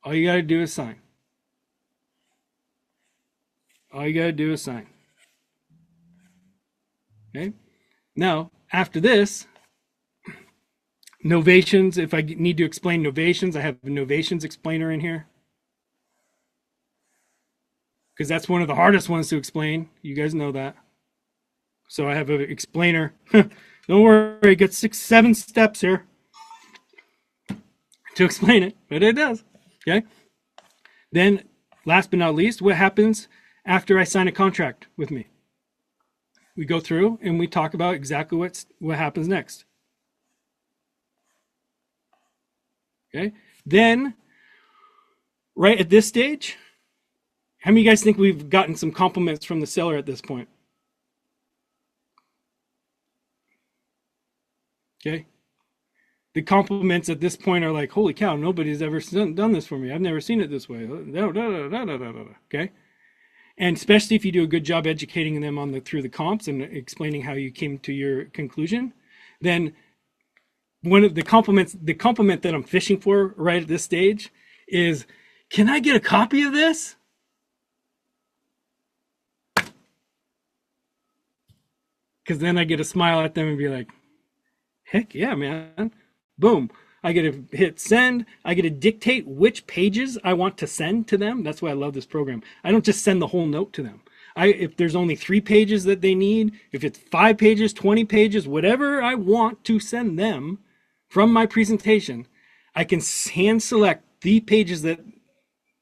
All you got to do is sign. All you got to do is sign. Okay? Now, after this, novations, if I need to explain novations, I have a novations explainer in here. Because that's one of the hardest ones to explain. You guys know that. So I have an explainer. Don't worry, I got 6-7 steps here to explain it, but it does. Okay. Then, last but not least, what happens after I sign a contract with me? We go through and we talk about exactly what happens next. Okay. Then, right at this stage, how many of you guys think we've gotten some compliments from the seller at this point? Okay. The compliments at this point are like, holy cow, nobody's ever done this for me. I've never seen it this way. Okay. And especially if you do a good job educating them through the comps and explaining how you came to your conclusion, then one of the compliment that I'm fishing for right at this stage is, can I get a copy of this? Because then I get to smile at them and be like, heck yeah, man. Boom. I get to hit send. I get to dictate which pages I want to send to them. That's why I love this program. I don't just send the whole note to them. If there's only 3 pages that they need, if it's 5 pages, 20 pages, whatever I want to send them from my presentation, I can hand select the pages that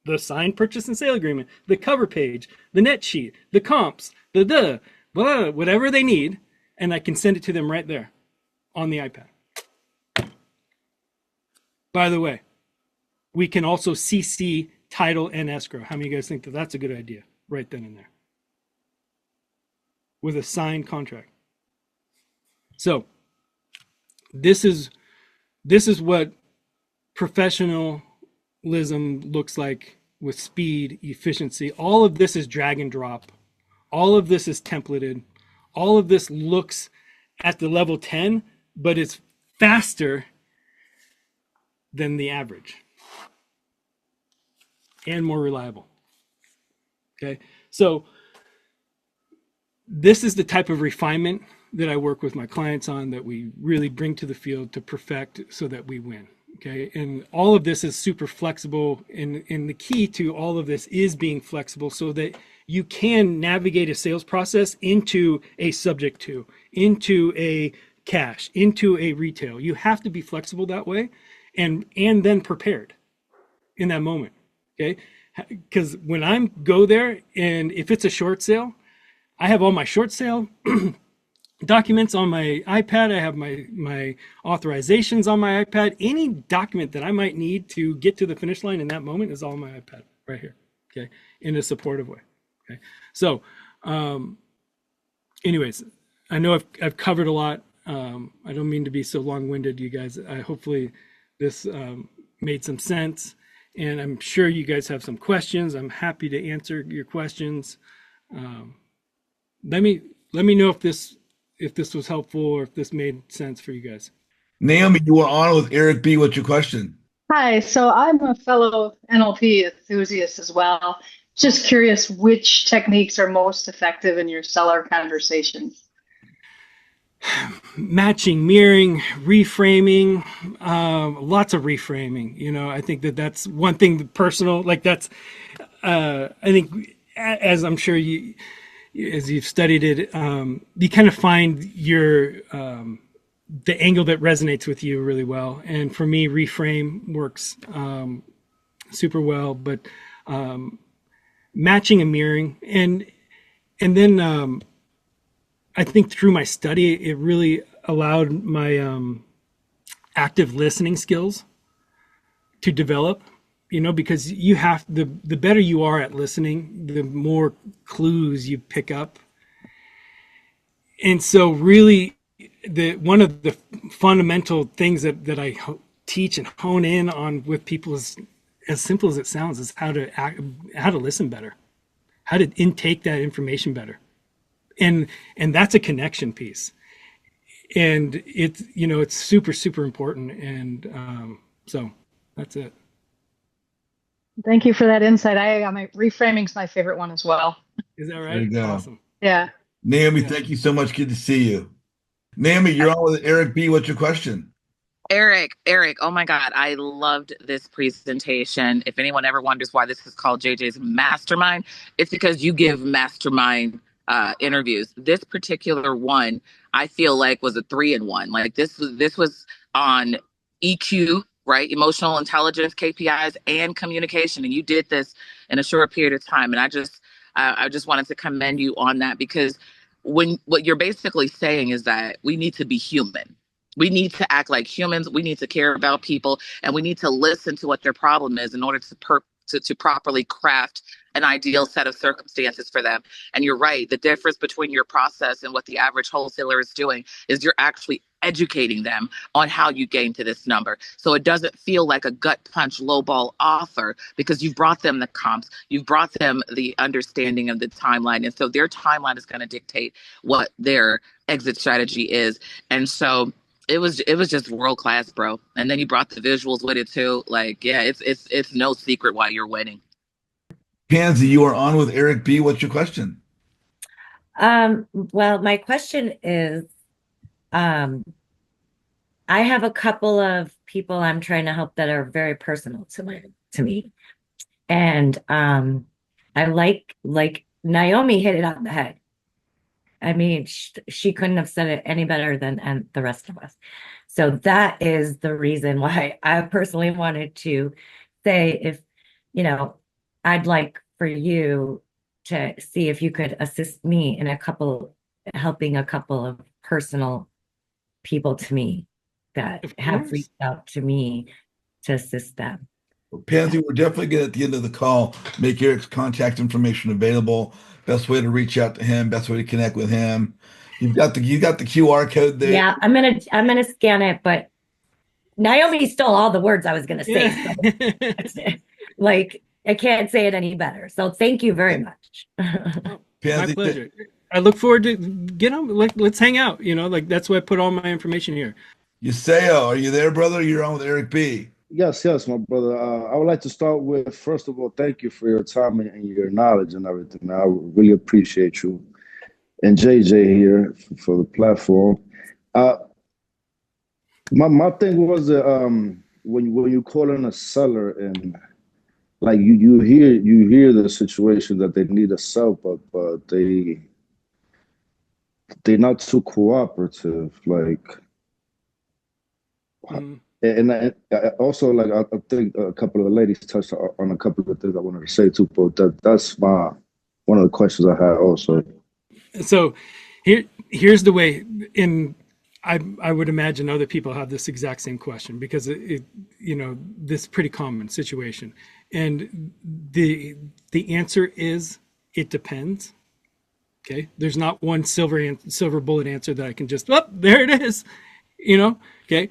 the signed purchase and sale agreement, the cover page, the net sheet, the comps, whatever they need, and I can send it to them right there on the iPad. By the way, we can also CC title and escrow. How many of you guys think that that's a good idea right then and there with a signed contract? So this is what professionalism looks like with speed, efficiency. All of this is drag and drop. All of this is templated. All of this looks at the level 10, but it's faster than the average and more reliable. Okay, so this is the type of refinement that I work with my clients on, that we really bring to the field to perfect so that we win. Okay, and all of this is super flexible, and the key to all of this is being flexible so that you can navigate a sales process into a subject to, into a cash, into a retail. You have to be flexible that way, and then prepared in that moment. Okay, because when I go there, and if it's a short sale, I have all my short sale documents on my iPad. I have my authorizations on my iPad. Any document that I might need to get to the finish line in that moment is all on my iPad right here. Okay, in a supportive way. Okay, so anyways, I know I've covered a lot. I don't mean to be so long-winded, you guys. Hopefully this made some sense. and I'm sure you guys have some questions. I'm happy to answer your questions. Um, let me let me know if this was helpful or if this made sense for you guys. Naomi, you were on with Eric B. What's your question? Hi, so I'm a fellow NLP enthusiast as well. Just curious which techniques are most effective in your seller conversations. Matching, mirroring, reframing, lots of reframing. I think that's one thing personal. Like that's, I think, as I'm sure as you've studied it, you kind of find the angle that resonates with you really well. And for me, reframe works super well. But matching and mirroring, and then I think through my study, it really allowed my active listening skills to develop. Because the better you are at listening, the more clues you pick up. And so, really, the one of the fundamental things that I teach and hone in on with people is, as simple as it sounds, is how to listen better, how to intake that information better, and that's a connection piece, and it's super super important, and so that's it. Thank you for that insight. My reframing's my favorite one as well. Is that There right? you go. Awesome. Yeah. Naomi, Yeah. thank you so much. Good to see you. Naomi, you're on with Eric B. What's your question? Eric, oh my God, I loved this presentation. If anyone ever wonders why this is called JJ's Mastermind, it's because you give mastermind interviews. This particular one, I feel like was a 3-in-1. Like this was on EQ, right? Emotional intelligence, KPIs, and communication. And you did this in a short period of time. And I just wanted to commend you on that because what you're basically saying is that we need to be human. We need to act like humans. We need to care about people, and we need to listen to what their problem is in order to properly craft an ideal set of circumstances for them. And you're right. The difference between your process and what the average wholesaler is doing is you're actually educating them on how you gain to this number. So it doesn't feel like a gut punch lowball offer because you've brought them the comps, you've brought them the understanding of the timeline. And so their timeline is going to dictate what their exit strategy is. And so it was just world class, bro. And then you brought the visuals with it too. Like, yeah, it's no secret why you're winning. Pansy, you are on with Eric B. What's your question? Well, my question is, um, I have a couple of people I'm trying to help that are very personal to me. And I like Naomi hit it on the head. I mean, she couldn't have said it any better than and the rest of us. So that is the reason why I personally wanted to say if, you know, I'd like for you to see if you could assist me in helping a couple of personal people to me that Of have course. reached out to me to assist them. Pansy, we're definitely going to, at the end of the call, make Eric's contact information available. Best way to reach out to him, best way to connect with him. You got the QR code there. Yeah, I'm gonna scan it, but Naomi stole all the words I was gonna say. Yeah. So like I can't say it any better. So thank you very much. My Pansy, pleasure. I look forward to get on. Like, let's hang out. Like that's why I put all my information here. Yuseo, are you there, brother? You're on with Eric B. Yes, my brother. I would like to start with, first of all, thank you for your time and your knowledge and everything. I really appreciate you and JJ here for the platform. Uh, my thing was when you call in a seller and like you hear the situation that they need a sell, but they're not too cooperative. Like Mm. and I also like I think a couple of the ladies touched on a couple of things I wanted to say too, but that's my one of the questions I had also. So here's the way. In I would imagine other people have this exact same question because this pretty common situation, and the answer is it depends. Okay, there's not one silver bullet answer that I can just there it is. Okay,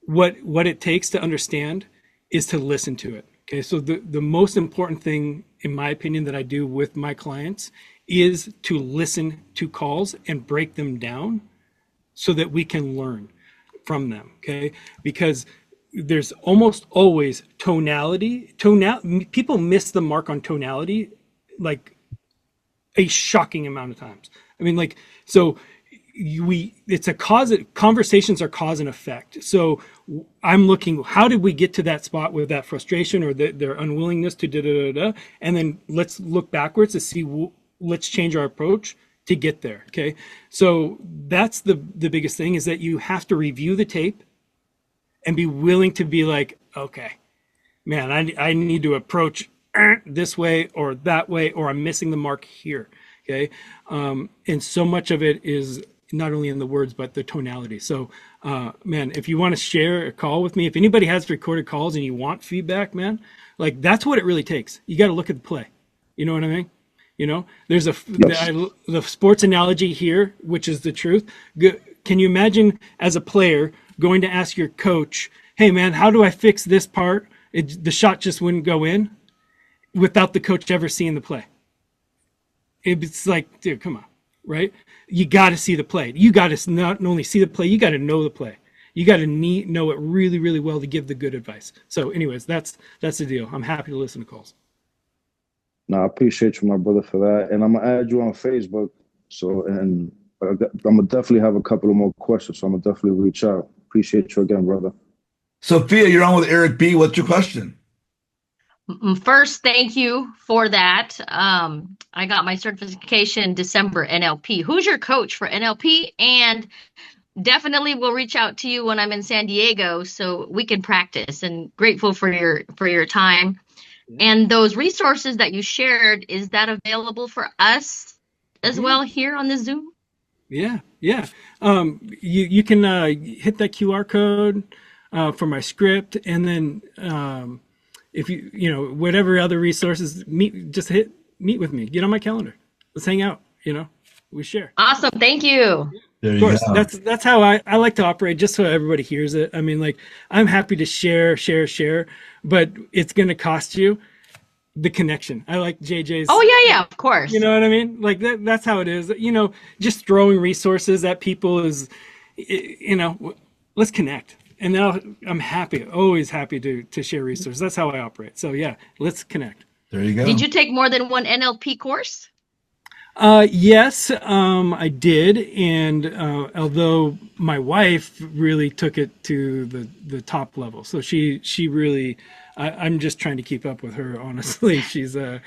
what it takes to understand is to listen to it. Okay, so the most important thing, in my opinion, that I do with my clients is to listen to calls and break them down so that we can learn from them. Okay, because there's almost always tonality. People miss the mark on tonality like a shocking amount of times. I mean, like, so it's a cause. Conversations are cause and effect. So I'm looking, how did we get to that spot with that frustration or their unwillingness to da da da da, and then let's look backwards to see. Let's change our approach to get there. Okay, so that's the biggest thing, is that you have to review the tape and be willing to be like, okay, man, I need to approach this way or that way, or I'm missing the mark here. Okay, and so much of it is not only in the words but the tonality. So man, if you want to share a call with me, if anybody has recorded calls and you want feedback, man, like, that's what it really takes. You got to look at the play. You know what I mean? You know, there's the sports analogy here, which is the truth. Can you imagine, as a player, going to ask your coach, hey man, how do I fix this part? The shot just wouldn't go in, without the coach ever seeing the play. It's like, dude, come on, right? You got to see the play. You got to not only see the play, you got to know the play. You got to know it really, really well to give the good advice. So anyways, that's the deal. I'm happy to listen to calls. No, I appreciate you, my brother, for that. And I'm going to add you on Facebook. So, and I'm going to definitely have a couple of more questions. So I'm going to definitely reach out. Appreciate you again, brother. Sophia, you're on with Erik Bee. What's your question? First, thank you for that. I got my certification December NLP. Who's your coach for NLP? And definitely will reach out to you when I'm in San Diego so we can practice. And grateful for your time. And those resources that you shared, is that available for us as well here on the Zoom? Yeah. You can hit that QR code for my script, and then if whatever other resources, meet with me. Get on my calendar. Let's hang out. We share. Awesome. Thank you. There Of course, you go. that's how I like to operate, just so everybody hears it. I mean, like, I'm happy to share, but it's going to cost you the connection. I like JJ's. Oh yeah, of course. You know what I mean? Like that's how it is. Just throwing resources at people is, let's connect. And now I'm always happy to share resources. That's how I operate. So yeah, let's connect. There you go. Did you take more than one NLP course? Yes, I did. And although my wife really took it to the top level, so she really, I'm just trying to keep up with her. Honestly, she's the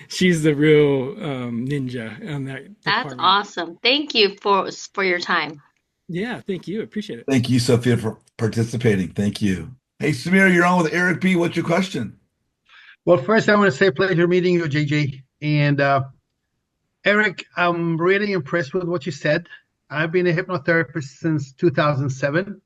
real ninja on that. That's department. awesome. Thank you for your time. Yeah, thank you. Appreciate it. Thank you, Sophia, for participating. Thank you. Hey, Samir, you're on with Erik Bee. What's your question? Well, first, I want to say pleasure meeting you, JJ. And Erik, I'm really impressed with what you said. I've been a hypnotherapist since 2007.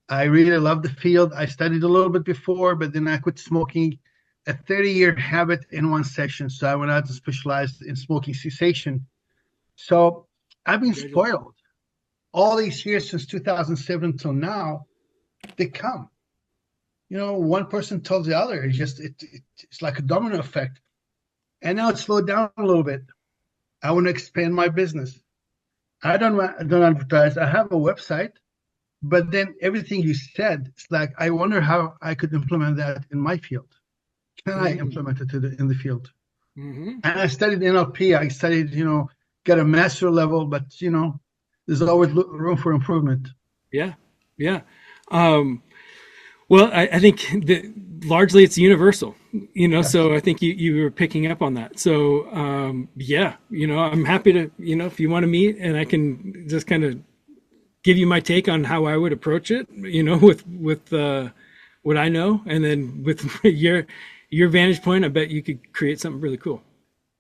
I really love the field. I studied a little bit before, but then I quit smoking. A 30-year habit in one session. So I went out and specialized in smoking cessation. So I've been spoiled. All these years since 2007 till now, they come. One person tells the other. It's like a domino effect. And now it's slowed down a little bit. I want to expand my business. I don't advertise. I have a website, but then everything you said, it's like, I wonder how I could implement that in my field. Can I implement it in the field? And I studied NLP. I studied, get a master level, but, there's always room for improvement. Yeah. Well, I think that largely it's universal, yes. So I think you were picking up on that. So, I'm happy to, if you want to meet and I can just kind of give you my take on how I would approach it, with what I know. And then with your vantage point, I bet you could create something really cool.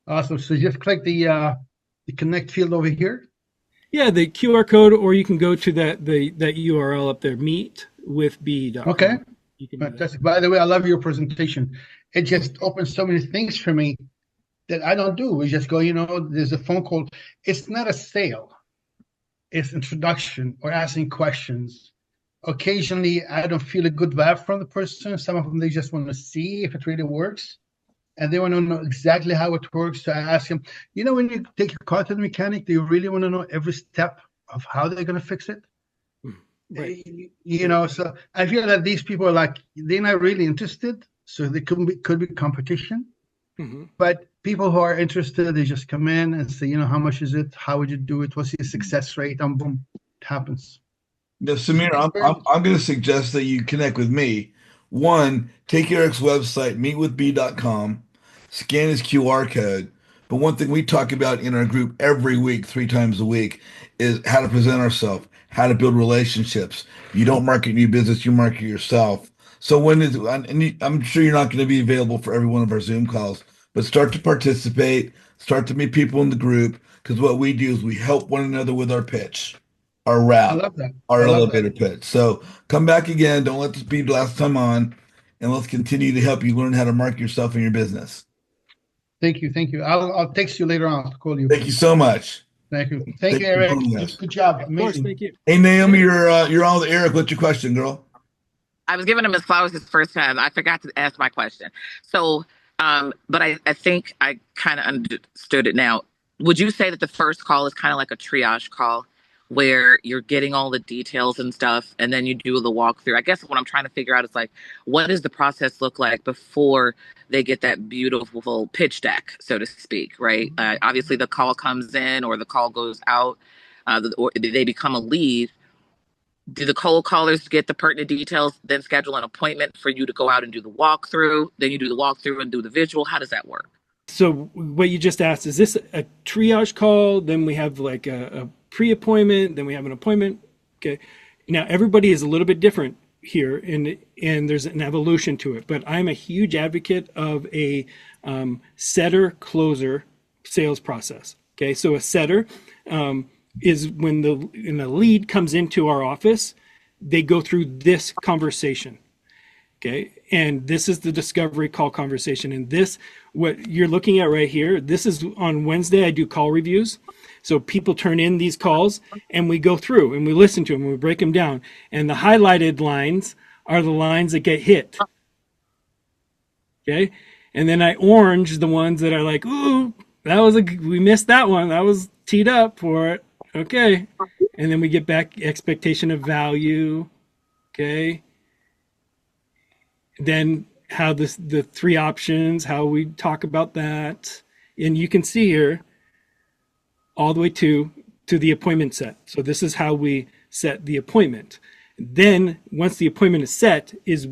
Awesome. So just click the connect field over here. Yeah, the QR code, or you can go to that URL up there, meetwithbee.com. Okay. Fantastic. By the way, I love your presentation. It just opens so many things for me that I don't do. We just go, there's a phone call. It's not a sale. It's introduction or asking questions occasionally I don't feel a good vibe from the person. Some of them, they just want to see if it really works. And they want to know exactly how it works. So I ask them, when you take your car to the mechanic, do you really want to know every step of how they're going to fix it? Right. So I feel that these people are like, they're not really interested. So they could be competition. Mm-hmm. But people who are interested, they just come in and say, how much is it? How would you do it? What's your success rate? And boom, it happens. Now, Samir, I'm going to suggest that you connect with me. One, take Eric's website, meetwithb.com, scan his QR code. But one thing we talk about in our group every week, 3 times a week, is how to present ourselves, how to build relationships. You don't market your business, you market yourself. So I'm sure you're not going to be available for every one of our Zoom calls, but start to participate, start to meet people in the group, because what we do is we help one another with our pitch, our I rap, love that. our I love elevator that. pitch. So come back again. Don't let this be the last time on, and let's continue to help you learn how to market yourself and your business. Thank you. Thank you. I'll text you later on. I'll call you. Thank you so much. Thank you. Thank Thank you, you for Eric. joining us. Good job. Of course, Amazing. thank you. Hey, Naomi, you're on with Eric. What's your question, girl? I was giving him his flowers his first time. I forgot to ask my question. So, but I think I kind of understood it now. Would you say that the first call is kind of like a triage call where you're getting all the details and stuff, and then you do the walkthrough? I guess what I'm trying to figure out is like, what does the process look like before they get that beautiful pitch deck, so to speak, right? Obviously, the call comes in or the call goes out, or they become a lead. Do the cold callers get the pertinent details, then schedule an appointment for you to go out and do the walkthrough? Then you do the walkthrough and do the visual. How does that work? So what you just asked, is this a triage call? Then we have like a pre-appointment, then we have an appointment. Okay. Now everybody is a little bit different here, and there's an evolution to it. But I'm a huge advocate of a setter closer sales process. Okay. So a setter is when the lead comes into our office, they go through this conversation. Okay. And this is the discovery call conversation. And this, what you're looking at right here, this is on Wednesday, I do call reviews. So people turn in these calls and we go through and we listen to them and we break them down. And the highlighted lines are the lines that get hit. Okay. And then I orange the ones that are like, ooh, we missed that one. That was teed up for it. Okay. And then we get back expectation of value. Okay. Then how the 3 options, how we talk about that. And you can see here all the way to the appointment set. So this is how we set the appointment. Then once the appointment is set, is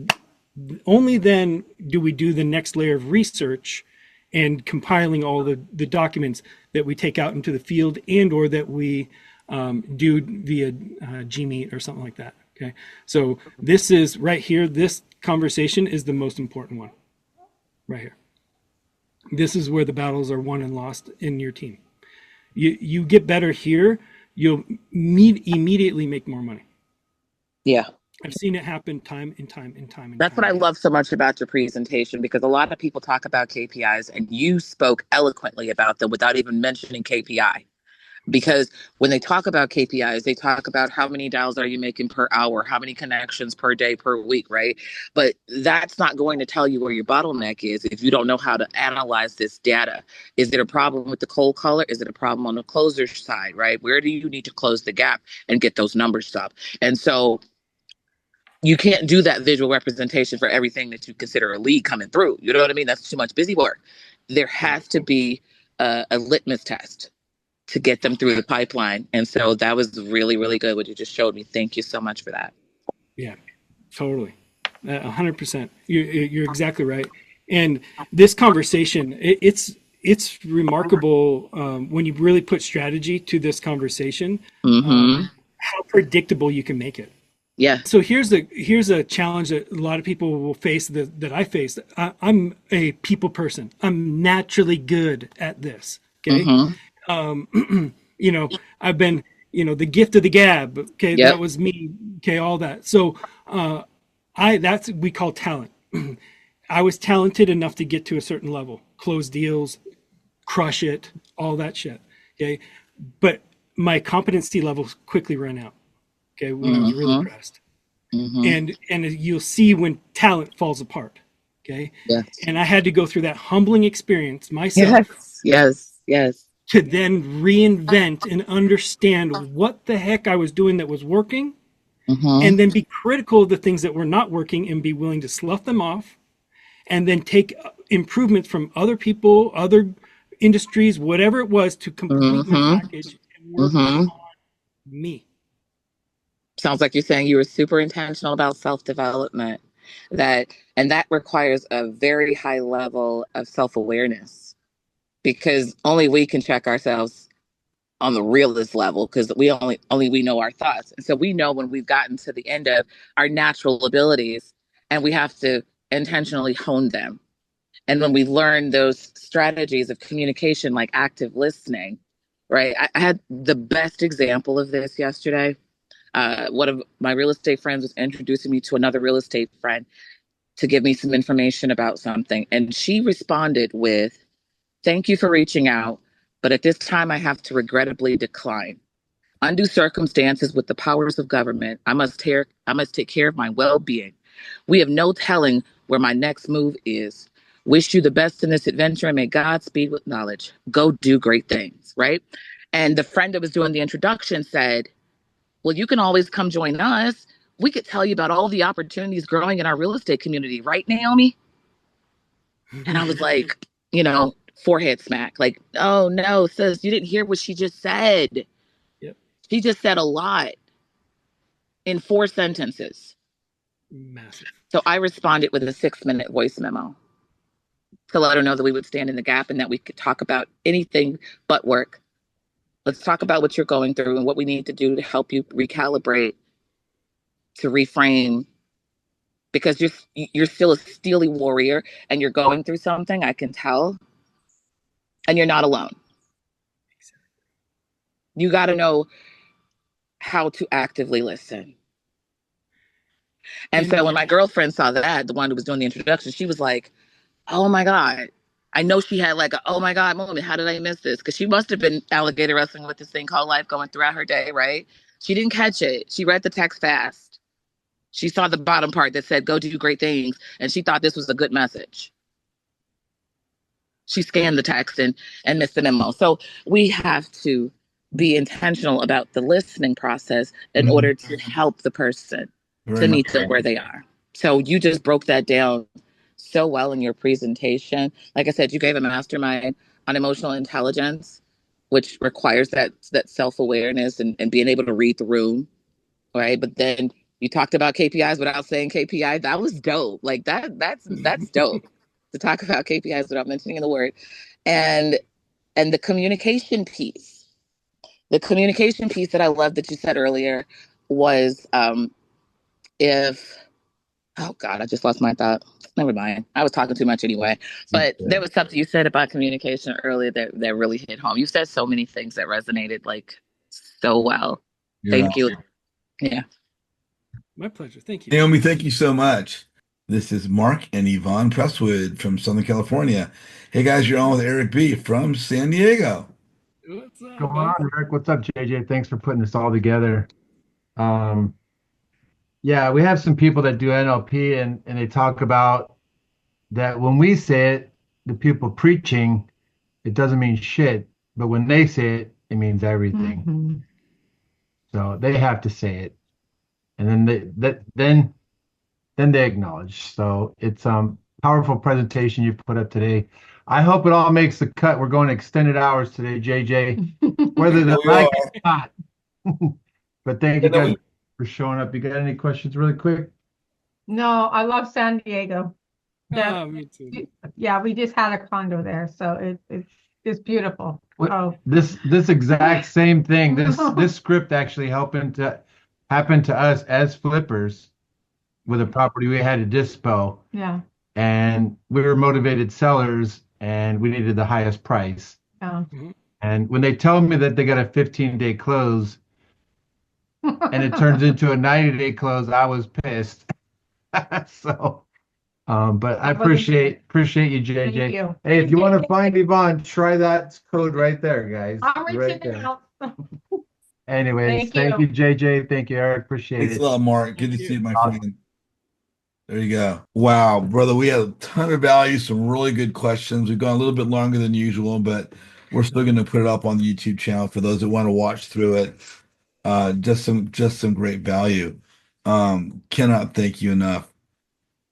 only then do we do the next layer of research and compiling all the documents that we take out into the field and or that we do via Gmeet or something like that. Okay, so this is right here. This conversation is the most important one right here. This is where the battles are won and lost in your team. You get better here, you'll immediately make more money. Yeah. I've seen it happen time and time and time and That's time. what I love so much about your presentation, because a lot of people talk about KPIs and you spoke eloquently about them without even mentioning KPI. Because when they talk about KPIs, they talk about how many dials are you making per hour, how many connections per day, per week, right? But that's not going to tell you where your bottleneck is if you don't know how to analyze this data. Is it a problem with the cold caller? Is it a problem on the closer side, right? Where do you need to close the gap and get those numbers up? And so you can't do that visual representation for everything that you consider a lead coming through. You know what I mean? That's too much busy work. There has to be a litmus test to get them through the pipeline. And so that was really, really good what you just showed me. Thank you so much for that. Yeah, totally. 100%. You're exactly right. And this conversation, it's remarkable when you really put strategy to this conversation, how predictable you can make it. Yeah. So here's a challenge that a lot of people will face that I face. I'm a people person. I'm naturally good at this. Okay. I've been, the gift of the gab. Okay. That was me. Okay. All that. So, we call talent. I was talented enough to get to a certain level, close deals, crush it, all that shit. Okay. But my competency levels quickly ran out. Okay. When I was really pressed. and you'll see when talent falls apart. Okay. Yes. And I had to go through that humbling experience myself. Yes. To then reinvent and understand what the heck I was doing that was working, and then be critical of the things that were not working and be willing to slough them off, and then take improvements from other people, other industries, whatever it was, to complete my package and work on me. Sounds like you're saying you were super intentional about self-development. That requires a very high level of self-awareness, because only we can check ourselves on the realist level, because we know our thoughts. And so we know when we've gotten to the end of our natural abilities, and we have to intentionally hone them. And when we learn those strategies of communication, like active listening, right? I had the best example of this yesterday. One of my real estate friends was introducing me to another real estate friend to give me some information about something. And she responded with, "Thank you for reaching out, but at this time I have to regrettably decline. Undue circumstances with the powers of government, I must take care of my well-being. We have no telling where my next move is. Wish you the best in this adventure, and may God speed with knowledge. Go do great things," right? And the friend that was doing the introduction said, "Well, you can always come join us. We could tell you about all the opportunities growing in our real estate community, right, Naomi?" And I was like, forehead smack, like, "Oh no, sis, you didn't hear what she just said." Yep. She just said a lot in 4 sentences. Massive. So I responded with a 6-minute voice memo to let her know that we would stand in the gap and that we could talk about anything but work. Let's talk about what you're going through and what we need to do to help you recalibrate, to reframe, because you're still a steely warrior and you're going through something, I can tell, and you're not alone. You got to know how to actively listen. And so when my girlfriend saw that, the one who was doing the introduction, she was like, "Oh my God." I know she had like a, "Oh my God" moment. How did I miss this? Because she must have been alligator wrestling with this thing called life going throughout her day, right? She didn't catch it. She read the text fast. She saw the bottom part that said, "Go do great things." And she thought this was a good message. She scanned the text and missed the memo. So we have to be intentional about the listening process in order to help the person to meet them where they are. So you just broke that down so well in your presentation. Like I said, you gave a mastermind on emotional intelligence, which requires that self-awareness and being able to read the room, right? But then you talked about KPIs without saying KPI. That was dope. Like that's dope to talk about KPIs without mentioning the word. And the communication piece. The communication piece that I love that you said earlier was oh God, I just lost my thought. Never mind. I was talking too much anyway. But there was something you said about communication earlier that really hit home. You said so many things that resonated like so well. Thank you. Yeah. My pleasure. Thank you. Naomi, thank you so much. This is Mark and Yvonne Presswood from Southern California. Hey guys, you're on with Erik Bee from San Diego. What's up, Go on, Eric. What's up, JJ? Thanks for putting this all together. Yeah, we have some people that do NLP and they talk about that when we say it, the people preaching, it doesn't mean shit, but when they say it, it means everything. So they have to say it, and then they acknowledge. So it's powerful presentation you put up today. I hope it all makes the cut. We're going extended hours today, JJ, whether they like it or not. But thank you guys for showing up. You got any questions really quick? No, I love San Diego. Me too. Yeah, we just had a condo there, so it's beautiful. Oh, This exact same thing. This script actually happened to us as flippers with a property we had to dispo. yeah. And we were motivated sellers and we needed the highest price. Yeah. And when they tell me that they got a 15-day close and it turns into a 90-day close, I was pissed. So, but I appreciate you, JJ. Thank you. Hey, if you want to find Yvonne, try that code right there, guys. I'm Right reaching there. out. Anyways, Thank thank you. you, JJ. Thank you, Eric. Appreciate Thanks a it. lot, Mark. Good Thank to see you. you, my Awesome. friend. There you go. Wow, brother, we had a ton of value, some really good questions. We've gone a little bit longer than usual, but we're still going to put it up on the YouTube channel for those that want to watch through it. Just some great value. Cannot thank you enough.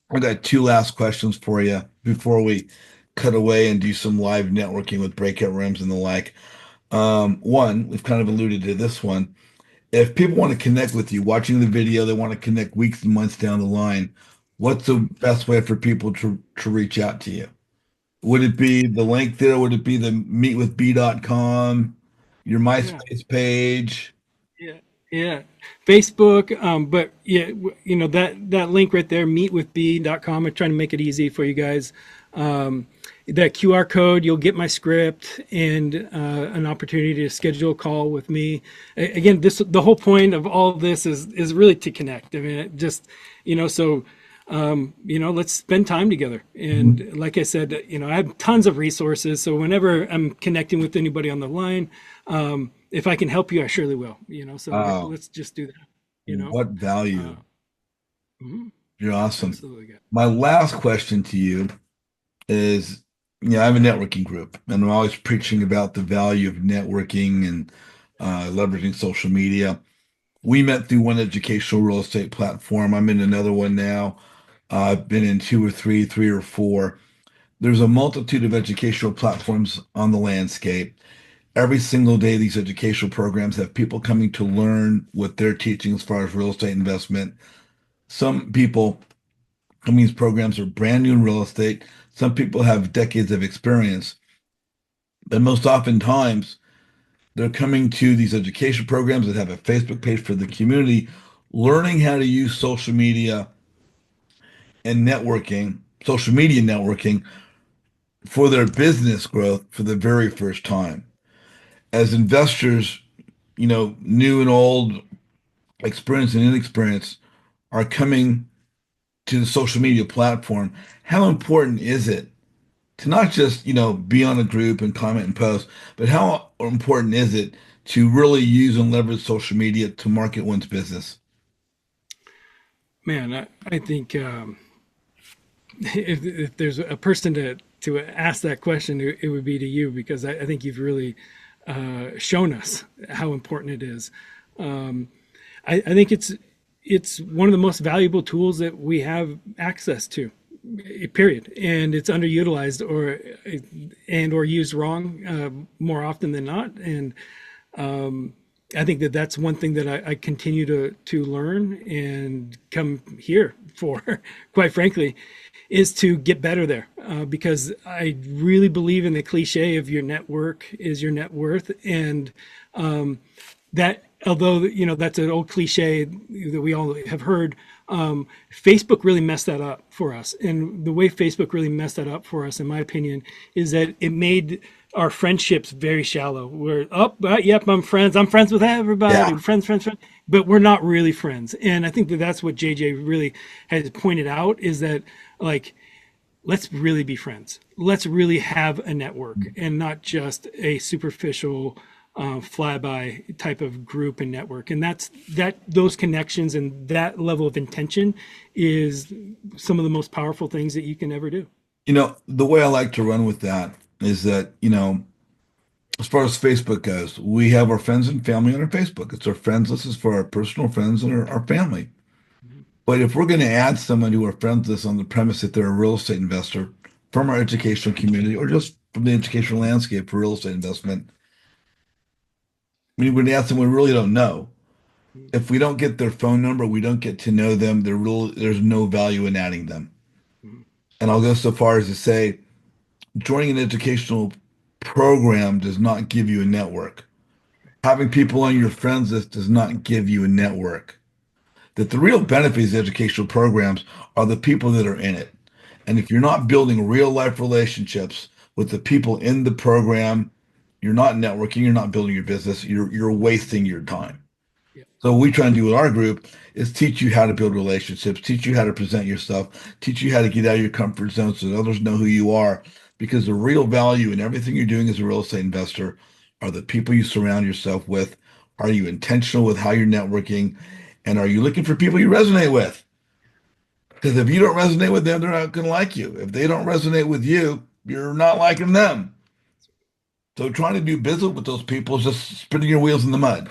I got two last questions for you before we cut away and do some live networking with breakout rooms and the like. One, we've kind of alluded to this one. If people want to connect with you, watching the video, they want to connect weeks and months down the line, what's the best way for people to reach out to you? Would it be the link there? Would it be the meetwithb.com, your Yeah. MySpace page? Yeah, yeah. Facebook, but yeah, that link right there, meetwithb.com. I'm trying to make it easy for you guys. That QR code, you'll get my script and an opportunity to schedule a call with me. Again, the whole point of all of this is really to connect. I mean, it just so let's spend time together. And like I said, I have tons of resources. So whenever I'm connecting with anybody on the line, if I can help you, I surely will. So Wow, let's just do that. what value. Mhm. You're awesome. Absolutely good. My last question to you is, I have a networking group, and I'm always preaching about the value of networking and leveraging social media. We met through one educational real estate platform. I'm in another one now. I've been in two or three or four. There's a multitude of educational platforms on the landscape. Every single day, these educational programs have people coming to learn what they're teaching as far as real estate investment. Some people in these programs are brand new in real estate. Some people have decades of experience. But most oftentimes, they're coming to these education programs that have a Facebook page for the community, learning how to use social media and networking, social media networking for their business growth for the very first time. As investors, new and old, experienced and inexperienced, are coming to the social media platform, how important is it to not just, be on a group and comment and post, but how important is it to really use and leverage social media to market one's business? Man, I think if there's a person to ask that question, it would be to you because I think you've really shown us how important it is. I think it's one of the most valuable tools that we have access to, period, and it's underutilized or used wrong more often than not. And I think that's one thing that I continue to learn and come here for, quite frankly, is to get better there. Because I really believe in the cliche of your network is your net worth. And that, although, that's an old cliche that we all have heard, Facebook really messed that up for us. And the way Facebook really messed that up for us, in my opinion, is that it made our friendships very shallow. We're yep, I'm friends. I'm friends with everybody. Yeah. Friends, but we're not really friends. And I think that's what JJ really has pointed out is that like, let's really be friends. Let's really have a network and not just a superficial flyby type of group and network. And those connections and that level of intention is some of the most powerful things that you can ever do. The way I like to run with that is that, as far as Facebook goes, we have our friends and family on our Facebook. It's our friends list is for our personal friends and our family. But if we're going to add someone to our friends list on the premise that they're a real estate investor from our educational community or just from the educational landscape for real estate investment, we're going to add someone we really don't know. If we don't get their phone number, we don't get to know them, there's no value in adding them. And I'll go so far as to say, joining an educational program does not give you a network. Having people on your friends list does not give you a network. That the real benefits of educational programs are the people that are in it. And if you're not building real life relationships with the people in the program, you're not networking, you're not building your business, you're wasting your time. Yeah. So what we try and do with our group is teach you how to build relationships, teach you how to present yourself, teach you how to get out of your comfort zone so that others know who you are. Because the real value in everything you're doing as a real estate investor are the people you surround yourself with, Are you intentional with how you're networking? And are you looking for people you resonate with? Because if you don't resonate with them, they're not going to like you. If they don't resonate with you, you're not liking them. So trying to do business with those people is just spinning your wheels in the mud.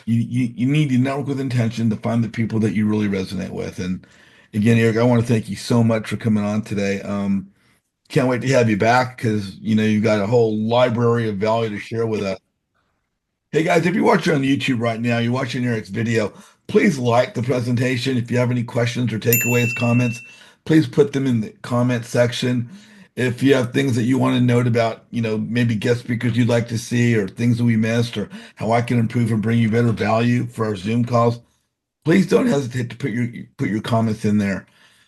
You need to network with intention to find the people that you really resonate with. And again, Erik, I want to thank you so much for coming on today. Can't wait to have you back because you've got a whole library of value to share with us. Hey guys, if you're watching on YouTube right now, you're watching Erik's video, please like the presentation. If you have any questions or takeaways, comments, please put them in the comment section. If you have things that you want to note about, maybe guest speakers you'd like to see or things that we missed or how I can improve and bring you better value for our Zoom calls, please don't hesitate to put your comments in there.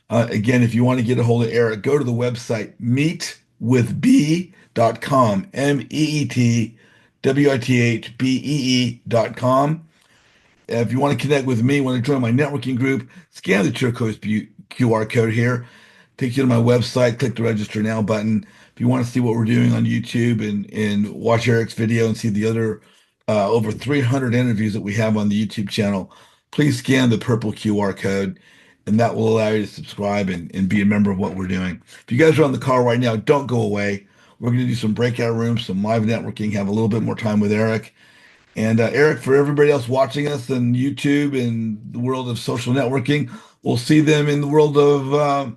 Again, if you want to get a hold of Erik, go to the website meetwithbee.com, meetwithbee.com. If you want to connect with me, want to join my networking group, scan the turquoise QR code here. Takes you to my website, click the register now button. If you want to see what we're doing on YouTube and watch Erik's video and see the other over 300 interviews that we have on the YouTube channel, please scan the purple QR code, and that will allow you to subscribe and be a member of what we're doing. If you guys are on the call right now, don't go away. We're going to do some breakout rooms, some live networking, have a little bit more time with Erik. And Erik, for everybody else watching us on YouTube and the world of social networking, we'll see them in the world of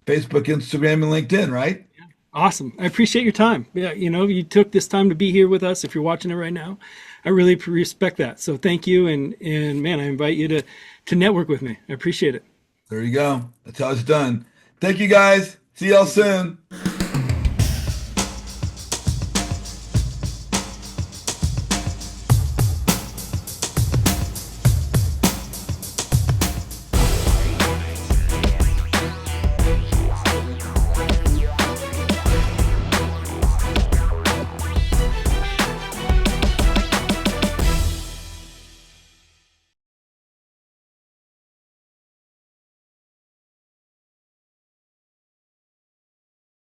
Facebook, Instagram, and LinkedIn, right? Awesome. I appreciate your time. Yeah, you took this time to be here with us. If you're watching it right now, I really respect that. So thank you. And man, I invite you to network with me. I appreciate it. There you go. That's how it's done. Thank you, guys. See y'all soon.